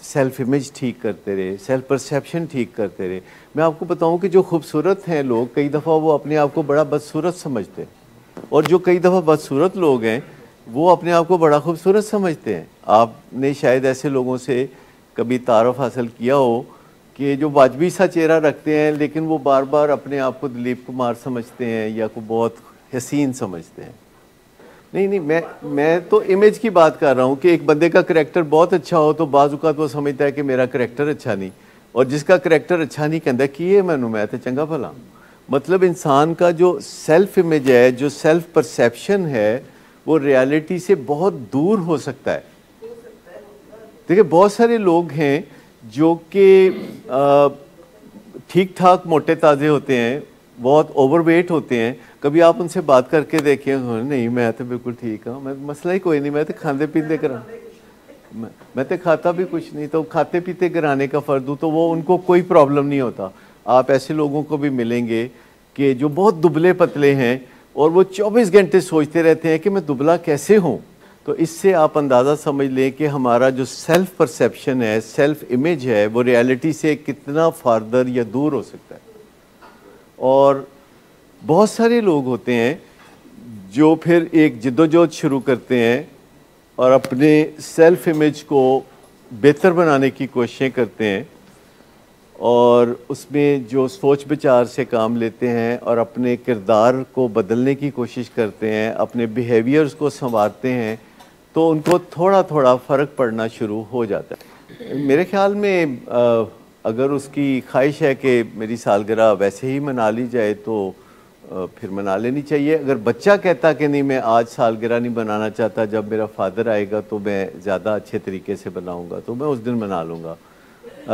सेल्फ इमेज ठीक करते रहे, सेल्फ परसेप्शन ठीक करते रहे। मैं आपको बताऊं कि जो खूबसूरत हैं लोग, कई दफ़ा वो अपने आप को बड़ा बदसूरत समझते हैं, और जो कई दफ़ा बदसूरत लोग हैं वो अपने आप को बड़ा खूबसूरत समझते हैं। आपने शायद ऐसे लोगों से कभी तारुफ हासिल किया हो कि जो वाजबी सा चेहरा रखते हैं लेकिन वो बार बार अपने आप को दिलीप कुमार समझते हैं या को बहुत हसीन समझते हैं। नहीं, मैं तो इमेज की बात कर रहा हूँ कि एक बंदे का करैक्टर बहुत अच्छा हो तो बाज़ औक़ात वो समझता है कि मेरा करैक्टर अच्छा नहीं, और जिसका करैक्टर अच्छा नहीं कहता कि ये मैनू मैं तो चंगा भला। मतलब इंसान का जो सेल्फ इमेज है, जो सेल्फ परसेप्शन है, वो रियलिटी से बहुत दूर हो सकता है। देखिए बहुत सारे लोग हैं जो कि ठीक ठाक मोटे ताज़े होते हैं, बहुत ओवरवेट होते हैं। कभी आप उनसे बात करके देखें, नहीं मैं तो बिल्कुल ठीक हूँ, मैं मसला ही कोई नहीं, मैं तो खाते पीते करा, मैं तो खाता भी कुछ नहीं, तो खाते पीते कराने का फ़र्ज दूँ तो वो उनको कोई प्रॉब्लम नहीं होता। आप ऐसे लोगों को भी मिलेंगे कि जो बहुत दुबले पतले हैं और वो 24 घंटे सोचते रहते हैं कि मैं दुबला कैसे हूँ। तो इससे आप अंदाज़ा समझ लें कि हमारा जो सेल्फ परसेप्शन है, सेल्फ इमेज है, वो रियलिटी से कितना फार्दर या दूर हो सकता है। और बहुत सारे लोग होते हैं जो फिर एक जिद्दोजहद शुरू करते हैं और अपने सेल्फ इमेज को बेहतर बनाने की कोशिशें करते हैं, और उसमें जो सोच विचार से काम लेते हैं और अपने किरदार को बदलने की कोशिश करते हैं, अपने बिहेवियर्स को संवारते हैं, तो उनको थोड़ा थोड़ा फ़र्क पड़ना शुरू हो जाता है। मेरे ख्याल में अगर उसकी ख्वाहिश है कि मेरी सालगिरह वैसे ही मना ली जाए तो फिर मना लेनी चाहिए। अगर बच्चा कहता कि नहीं मैं आज सालगिरह नहीं बनाना चाहता, जब मेरा फादर आएगा तो मैं ज़्यादा अच्छे तरीके से बनाऊंगा, तो मैं उस दिन मना लूँगा।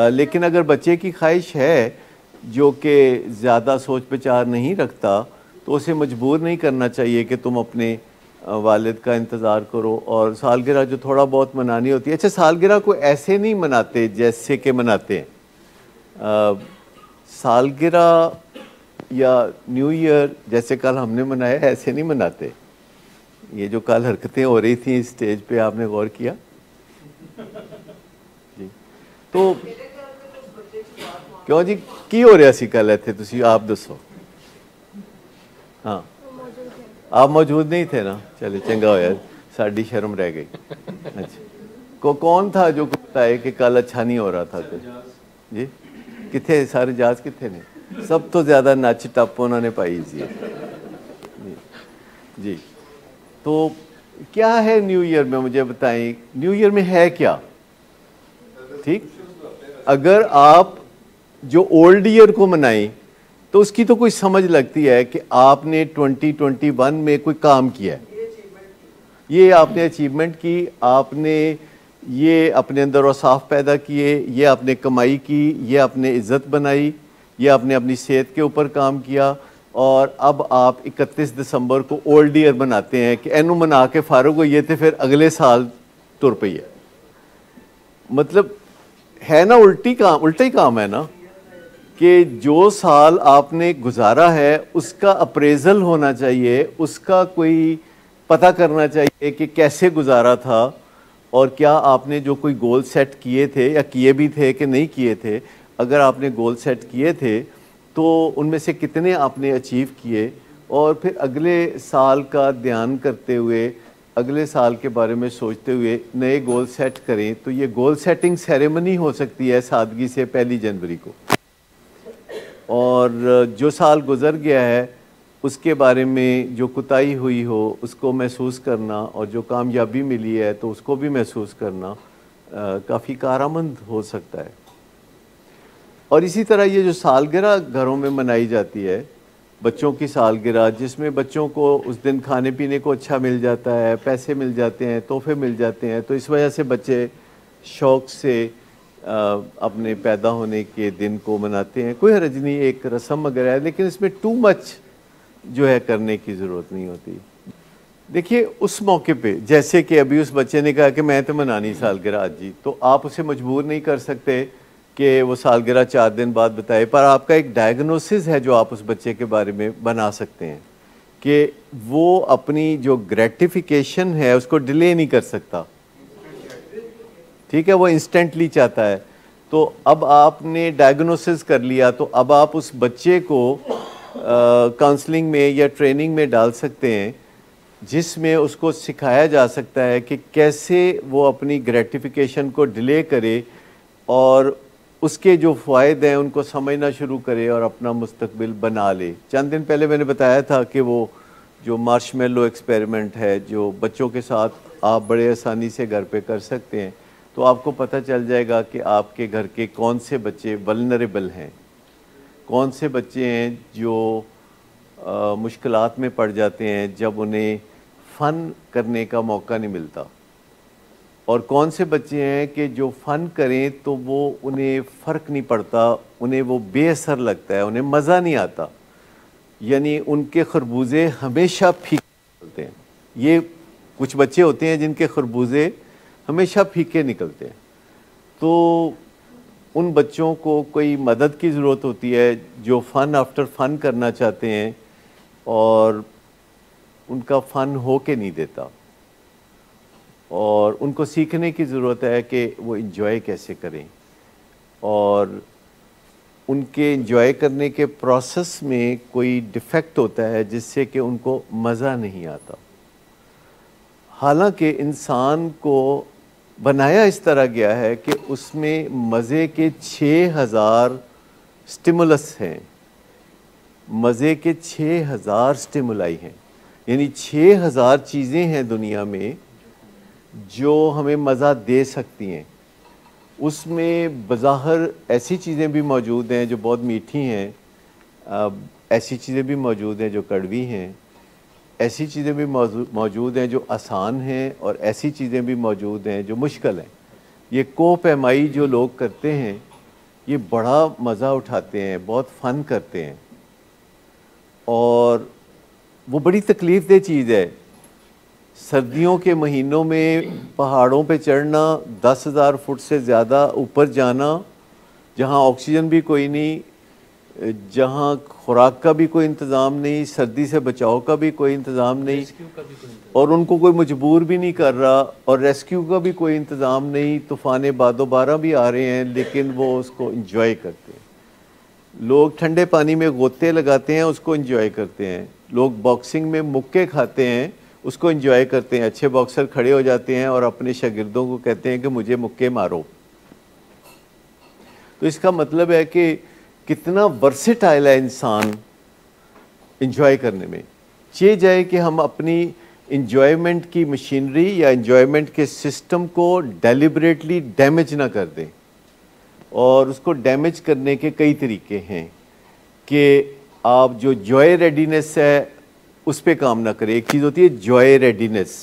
लेकिन अगर बच्चे की ख्वाहिश है जो कि ज़्यादा सोच विचार नहीं रखता, तो उसे मजबूर नहीं करना चाहिए कि तुम अपने वालिद का इंतज़ार करो और सालगिरह जो थोड़ा बहुत मनानी होती है। अच्छा, सालगिरह को ऐसे नहीं मनाते जैसे कि मनाते हैं। सालगिरह या न्यू ईयर जैसे कल हमने मनाया, ऐसे नहीं मनाते। ये जो कल हरकतें हो रही थी स्टेज पे, आपने गौर किया जी? तो क्यों जी की हो रहा सी कल इत्थे, तुसी आप दसो। हाँ, आप मौजूद नहीं थे ना, चले चंगा होया, साड़ी शर्म रह गई। अच्छा, कौन था जो बताए कि कल अच्छा नहीं हो रहा था? तो जी किथे सारे जहाज किथे ने? सब तो ज़्यादा नच टप उन्होंने पाई जी। जी, तो क्या है न्यू ईयर में, मुझे बताएं न्यू ईयर में है क्या? ठीक, अगर आप जो ओल्ड ईयर को मनाएं तो उसकी तो कोई समझ लगती है कि आपने 2021 में कोई काम किया है, ये आपने अचीवमेंट की, आपने ये अपने अंदर औसाफ पैदा किए, ये आपने कमाई की, ये आपने इज़्ज़त बनाई, ये आपने अपनी सेहत के ऊपर काम किया, और अब आप 31 दिसंबर को ओल्ड ईयर बनाते हैं कि एनू मना के फारूक हो ये थे फिर अगले साल तुर पई है। मतलब है ना, उल्टा ही काम है ना, कि जो साल आपने गुजारा है उसका अप्रेजल होना चाहिए, उसका कोई पता करना चाहिए कि कैसे गुजारा था और क्या आपने जो कोई गोल सेट किए थे या किए भी थे कि नहीं किए थे। अगर आपने गोल सेट किए थे तो उनमें से कितने आपने अचीव किए, और फिर अगले साल का ध्यान करते हुए, अगले साल के बारे में सोचते हुए नए गोल सेट करें। तो ये गोल सेटिंग सेरेमनी हो सकती है सादगी से 1 जनवरी को, और जो साल गुजर गया है उसके बारे में जो कुताही हुई हो उसको महसूस करना, और जो कामयाबी मिली है तो उसको भी महसूस करना काफ़ी कारआमद हो सकता है। और इसी तरह ये जो सालगिरह घरों में मनाई जाती है, बच्चों की सालगिरह, जिसमें बच्चों को उस दिन खाने पीने को अच्छा मिल जाता है, पैसे मिल जाते हैं, तोहफे मिल जाते हैं, तो इस वजह से बच्चे शौक़ से अपने पैदा होने के दिन को मनाते हैं। कोई हर्ज नहीं, एक रस्म वगैरह है, लेकिन इसमें टू मच जो है करने की ज़रूरत नहीं होती। देखिए उस मौके पे, जैसे कि अभी उस बच्चे ने कहा कि मैं तो मनानी सालगिरह आज जी, तो आप उसे मजबूर नहीं कर सकते कि वो सालगिरह 4 दिन बाद बताए, पर आपका एक डायग्नोसिस है जो आप उस बच्चे के बारे में बना सकते हैं कि वो अपनी जो ग्रेटिफिकेशन है उसको डिले नहीं कर सकता। ठीक है, वो इंस्टेंटली चाहता है। तो अब आपने डायग्नोसिस कर लिया, तो अब आप उस बच्चे को काउंसलिंग में या ट्रेनिंग में डाल सकते हैं, जिसमें उसको सिखाया जा सकता है कि कैसे वो अपनी ग्रेटिफिकेशन को डिले करे और उसके जो फ़ायदे हैं उनको समझना शुरू करे और अपना मुस्तकबिल बना ले। चंद दिन पहले मैंने बताया था कि वो जो मार्शमेलो एक्सपेरिमेंट है जो बच्चों के साथ आप बड़े आसानी से घर पे कर सकते हैं, तो आपको पता चल जाएगा कि आपके घर के कौन से बच्चे वल्नरेबल हैं, कौन से बच्चे हैं जो मुश्किलात में पड़ जाते हैं जब उन्हें फ़न करने का मौका नहीं मिलता, और कौन से बच्चे हैं कि जो फ़न करें तो वो उन्हें फ़र्क नहीं पड़ता, उन्हें वो बेअसर लगता है, उन्हें मज़ा नहीं आता, यानी उनके खरबूजे हमेशा फीके निकलते हैं। ये कुछ बच्चे होते हैं जिनके खरबूजे हमेशा फीके निकलते हैं। तो उन बच्चों को कोई मदद की ज़रूरत होती है जो फ़न आफ्टर फ़न करना चाहते हैं और उनका फ़न हो के नहीं देता, और उनको सीखने की ज़रूरत है कि वो इंजॉय कैसे करें, और उनके इंजॉय करने के प्रोसेस में कोई डिफेक्ट होता है जिससे कि उनको मज़ा नहीं आता। हालांकि इंसान को बनाया इस तरह गया है कि उसमें मज़े के 6000 स्टिमुलस हैं, मज़े के 6000 स्टिमुलाई हैं, यानी 6000 चीज़ें हैं दुनिया में जो हमें मज़ा दे सकती हैं। उसमें बज़ाहिर ऐसी चीज़ें भी मौजूद हैं जो बहुत मीठी हैं, ऐसी चीज़ें भी मौजूद हैं जो कड़वी हैं, ऐसी चीज़ें भी मौजूद हैं जो आसान हैं, और ऐसी चीज़ें भी मौजूद हैं जो मुश्किल हैं। ये को-पैमाई जो लोग करते हैं ये बड़ा मज़ा उठाते हैं, बहुत फ़न करते हैं, और वो बड़ी तकलीफ़ दह चीज़ है। सर्दियों के महीनों में पहाड़ों पे चढ़ना, 10,000 फुट से ज़्यादा ऊपर जाना, जहाँ ऑक्सीजन भी कोई नहीं, जहाँ खुराक का भी कोई इंतज़ाम नहीं, सर्दी से बचाव का भी कोई इंतज़ाम नहीं, और उनको कोई मजबूर भी नहीं कर रहा, और रेस्क्यू का भी कोई इंतज़ाम नहीं। तूफ़ान बादोबारा भी आ रहे हैं लेकिन वो उसको इंजॉय करते हैं। लोग ठंडे पानी में गोते लगाते हैं, उसको इंजॉय करते हैं। लोग बॉक्सिंग में मुक्के खाते हैं, उसको इंजॉय करते हैं। अच्छे बॉक्सर खड़े हो जाते हैं और अपने शागिर्दों को कहते हैं कि मुझे मुक्के मारो। तो इसका मतलब है कि कितना वर्सेटाइल है इंसान इंजॉय करने में। चाहिए जाए कि हम अपनी इंजॉयमेंट की मशीनरी या इंजॉयमेंट के सिस्टम को डेलिबरेटली डैमेज ना कर दें, और उसको डैमेज करने के कई तरीके हैं कि आप जो जॉय रेडीनेस है उस पर काम ना करें। एक चीज़ होती है जॉय रेडीनेस।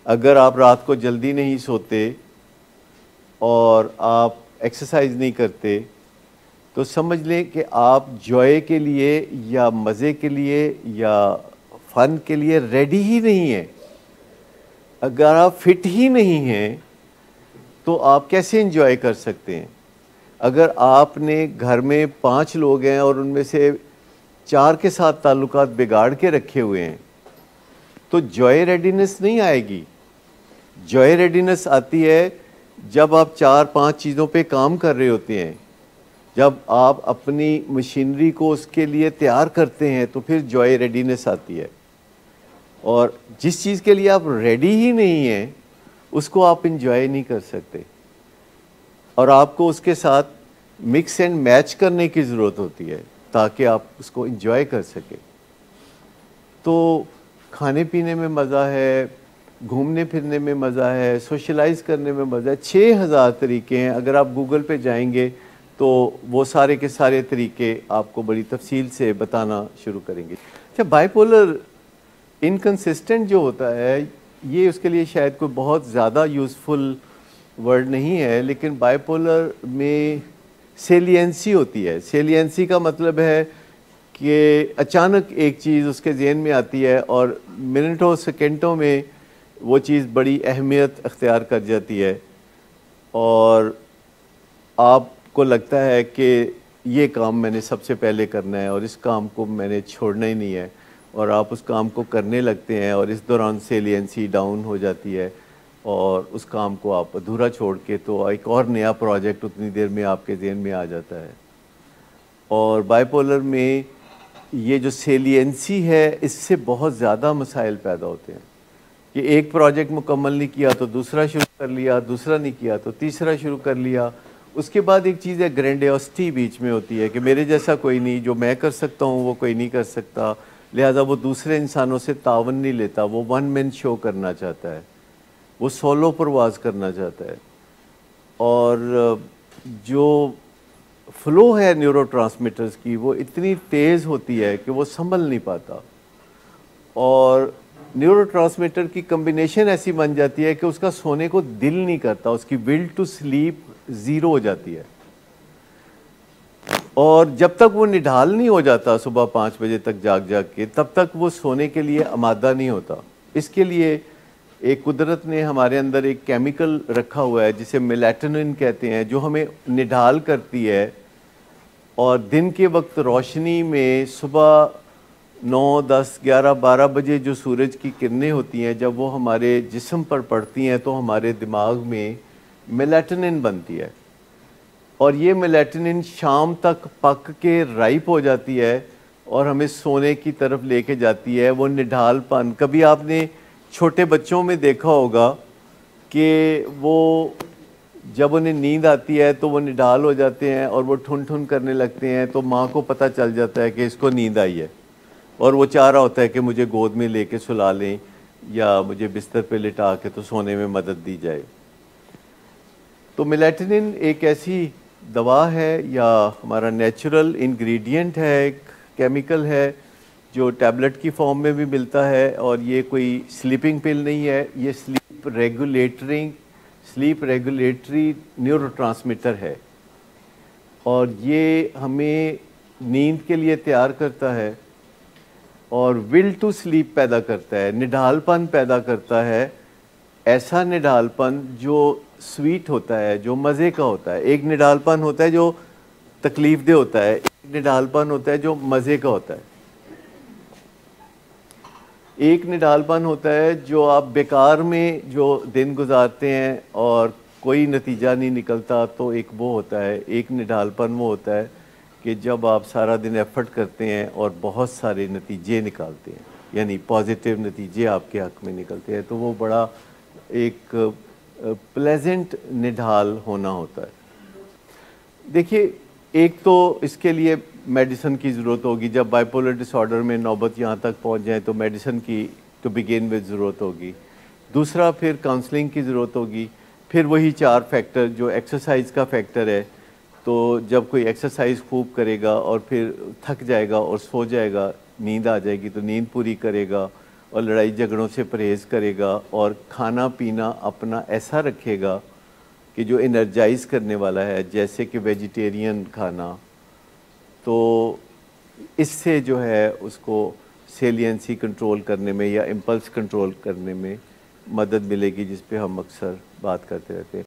अगर आप रात को जल्दी नहीं सोते और आप एक्सरसाइज नहीं करते तो समझ लें कि आप जॉय के लिए या मज़े के लिए या फ़न के लिए रेडी ही नहीं हैं। अगर आप फिट ही नहीं हैं तो आप कैसे इंजॉय कर सकते हैं? अगर आपने घर में 5 लोग हैं और उनमें से 4 के साथ ताल्लुकात बिगाड़ के रखे हुए हैं, तो जॉय रेडीनेस नहीं आएगी। जॉय रेडीनेस आती है जब आप 4-5 चीज़ों पे काम कर रहे होते हैं, जब आप अपनी मशीनरी को उसके लिए तैयार करते हैं, तो फिर जॉय रेडीनेस आती है। और जिस चीज़ के लिए आप रेडी ही नहीं हैं, उसको आप इंजॉय नहीं कर सकते, और आपको उसके साथ मिक्स एंड मैच करने की ज़रूरत होती है ताकि आप उसको इंजॉय कर सकें। तो खाने पीने में मज़ा है, घूमने फिरने में मज़ा है, सोशलाइज करने में मज़ा है। 6000 तरीके हैं। अगर आप गूगल पे जाएंगे तो वो सारे के सारे तरीके आपको बड़ी तफसील से बताना शुरू करेंगे। अच्छा, बाइपोलर इनकंसिस्टेंट जो होता है, ये उसके लिए शायद कोई बहुत ज़्यादा यूज़फुल वर्ड नहीं है, लेकिन बाइपोलर में सेलियंसी होती है। सेलियंसी का मतलब है कि अचानक एक चीज़ उसके ज़हन में आती है और मिनटों सेकंडों में वो चीज़ बड़ी अहमियत अख्तियार कर जाती है, और आपको लगता है कि ये काम मैंने सबसे पहले करना है और इस काम को मैंने छोड़ना ही नहीं है, और आप उस काम को करने लगते हैं, और इस दौरान सेलियंसी डाउन हो जाती है और उस काम को आप अधूरा छोड़ के तो एक और नया प्रोजेक्ट उतनी देर में आपके ज़हन में आ जाता है। और बाइपोलर में ये जो सेलियंसी है, इससे बहुत ज़्यादा मसाइल पैदा होते हैं कि एक प्रोजेक्ट मुकम्मल नहीं किया तो दूसरा शुरू कर लिया, दूसरा नहीं किया तो तीसरा शुरू कर लिया। उसके बाद एक चीज़ है ग्रैंडियोसिटी बीच में होती है कि मेरे जैसा कोई नहीं, जो मैं कर सकता हूँ वो कोई नहीं कर सकता, लिहाजा वो दूसरे इंसानों से तावन नहीं लेता, वो वन मैन शो करना चाहता है, वो सोलो परवाज़ करना चाहता है। और जो फ्लो है न्यूरोट्रांसमीटर्स की, वो इतनी तेज़ होती है कि वो संभल नहीं पाता, और न्यूरोट्रांसमीटर की कम्बिनेशन ऐसी बन जाती है कि उसका सोने को दिल नहीं करता, उसकी विल टू स्लीप ज़ीरो हो जाती है। और जब तक वो निढाल नहीं हो जाता सुबह 5 बजे तक जाग जाग के, तब तक वो सोने के लिए आमादा नहीं होता। इसके लिए एक कुदरत ने हमारे अंदर एक केमिकल रखा हुआ है जिसे मेलाटोनिन कहते हैं, जो हमें निढाल करती है। और दिन के वक्त रोशनी में सुबह 9, 10, 11, 12 बजे जो सूरज की किरणें होती हैं, जब वो हमारे जिस्म पर पड़ती हैं तो हमारे दिमाग में मेलाटोनिन बनती है, और ये मेलाटोनिन शाम तक पक के राइप हो जाती है और हमें सोने की तरफ लेके जाती है। वो निढालपन, कभी आपने छोटे बच्चों में देखा होगा कि वो जब उन्हें नींद आती है तो वो निढाल हो जाते हैं और वो ठुन ठुन करने लगते हैं, तो माँ को पता चल जाता है कि इसको नींद आई है, और वो चाह रहा होता है कि मुझे गोद में लेके सुला लें या मुझे बिस्तर पे लिटा के तो सोने में मदद दी जाए। तो मेलाटोनिन एक ऐसी दवा है या हमारा नेचुरल इंग्रेडिएंट है, एक केमिकल है जो टैबलेट की फॉर्म में भी मिलता है, और ये कोई स्लीपिंग पिल नहीं है, ये स्लीप रेगुलेटरी न्यूरोट्रांसमीटर है, और ये हमें नींद के लिए तैयार करता है और विल टू स्लीप पैदा करता है, निढालपन पैदा करता है। ऐसा निढालपन जो स्वीट होता है, जो मज़े का होता है। एक निढालपन होता है जो तकलीफ दे होता है, एक निढालपन होता है जो मज़े का होता है। एक निढालपन होता है जो आप बेकार में जो दिन गुजारते हैं और कोई नतीजा नहीं निकलता, तो एक वो होता है। एक निढालपन वो होता है कि जब आप सारा दिन एफर्ट करते हैं और बहुत सारे नतीजे निकालते हैं, यानी पॉजिटिव नतीजे आपके हक़ में निकलते हैं, तो वो बड़ा एक प्लेजेंट निढाल होना होता है। देखिए, एक तो इसके लिए मेडिसिन की ज़रूरत होगी। जब बाइपोलर डिसऑर्डर में नौबत यहाँ तक पहुँच जाए तो मेडिसिन की टू बिगिन विद ज़रूरत होगी। दूसरा, फिर काउंसलिंग की ज़रूरत होगी। फिर वही 4 फैक्टर, जो एक्सरसाइज का फैक्टर है, तो जब कोई एक्सरसाइज खूब करेगा और फिर थक जाएगा और सो जाएगा, नींद आ जाएगी, तो नींद पूरी करेगा और लड़ाई झगड़ों से परहेज़ करेगा और खाना पीना अपना ऐसा रखेगा कि जो एनर्जाइज करने वाला है, जैसे कि वेजिटेरियन खाना, तो इससे जो है उसको सेलियंसी कंट्रोल करने में या इम्पल्स कंट्रोल करने में मदद मिलेगी, जिस पे हम अक्सर बात करते रहते हैं।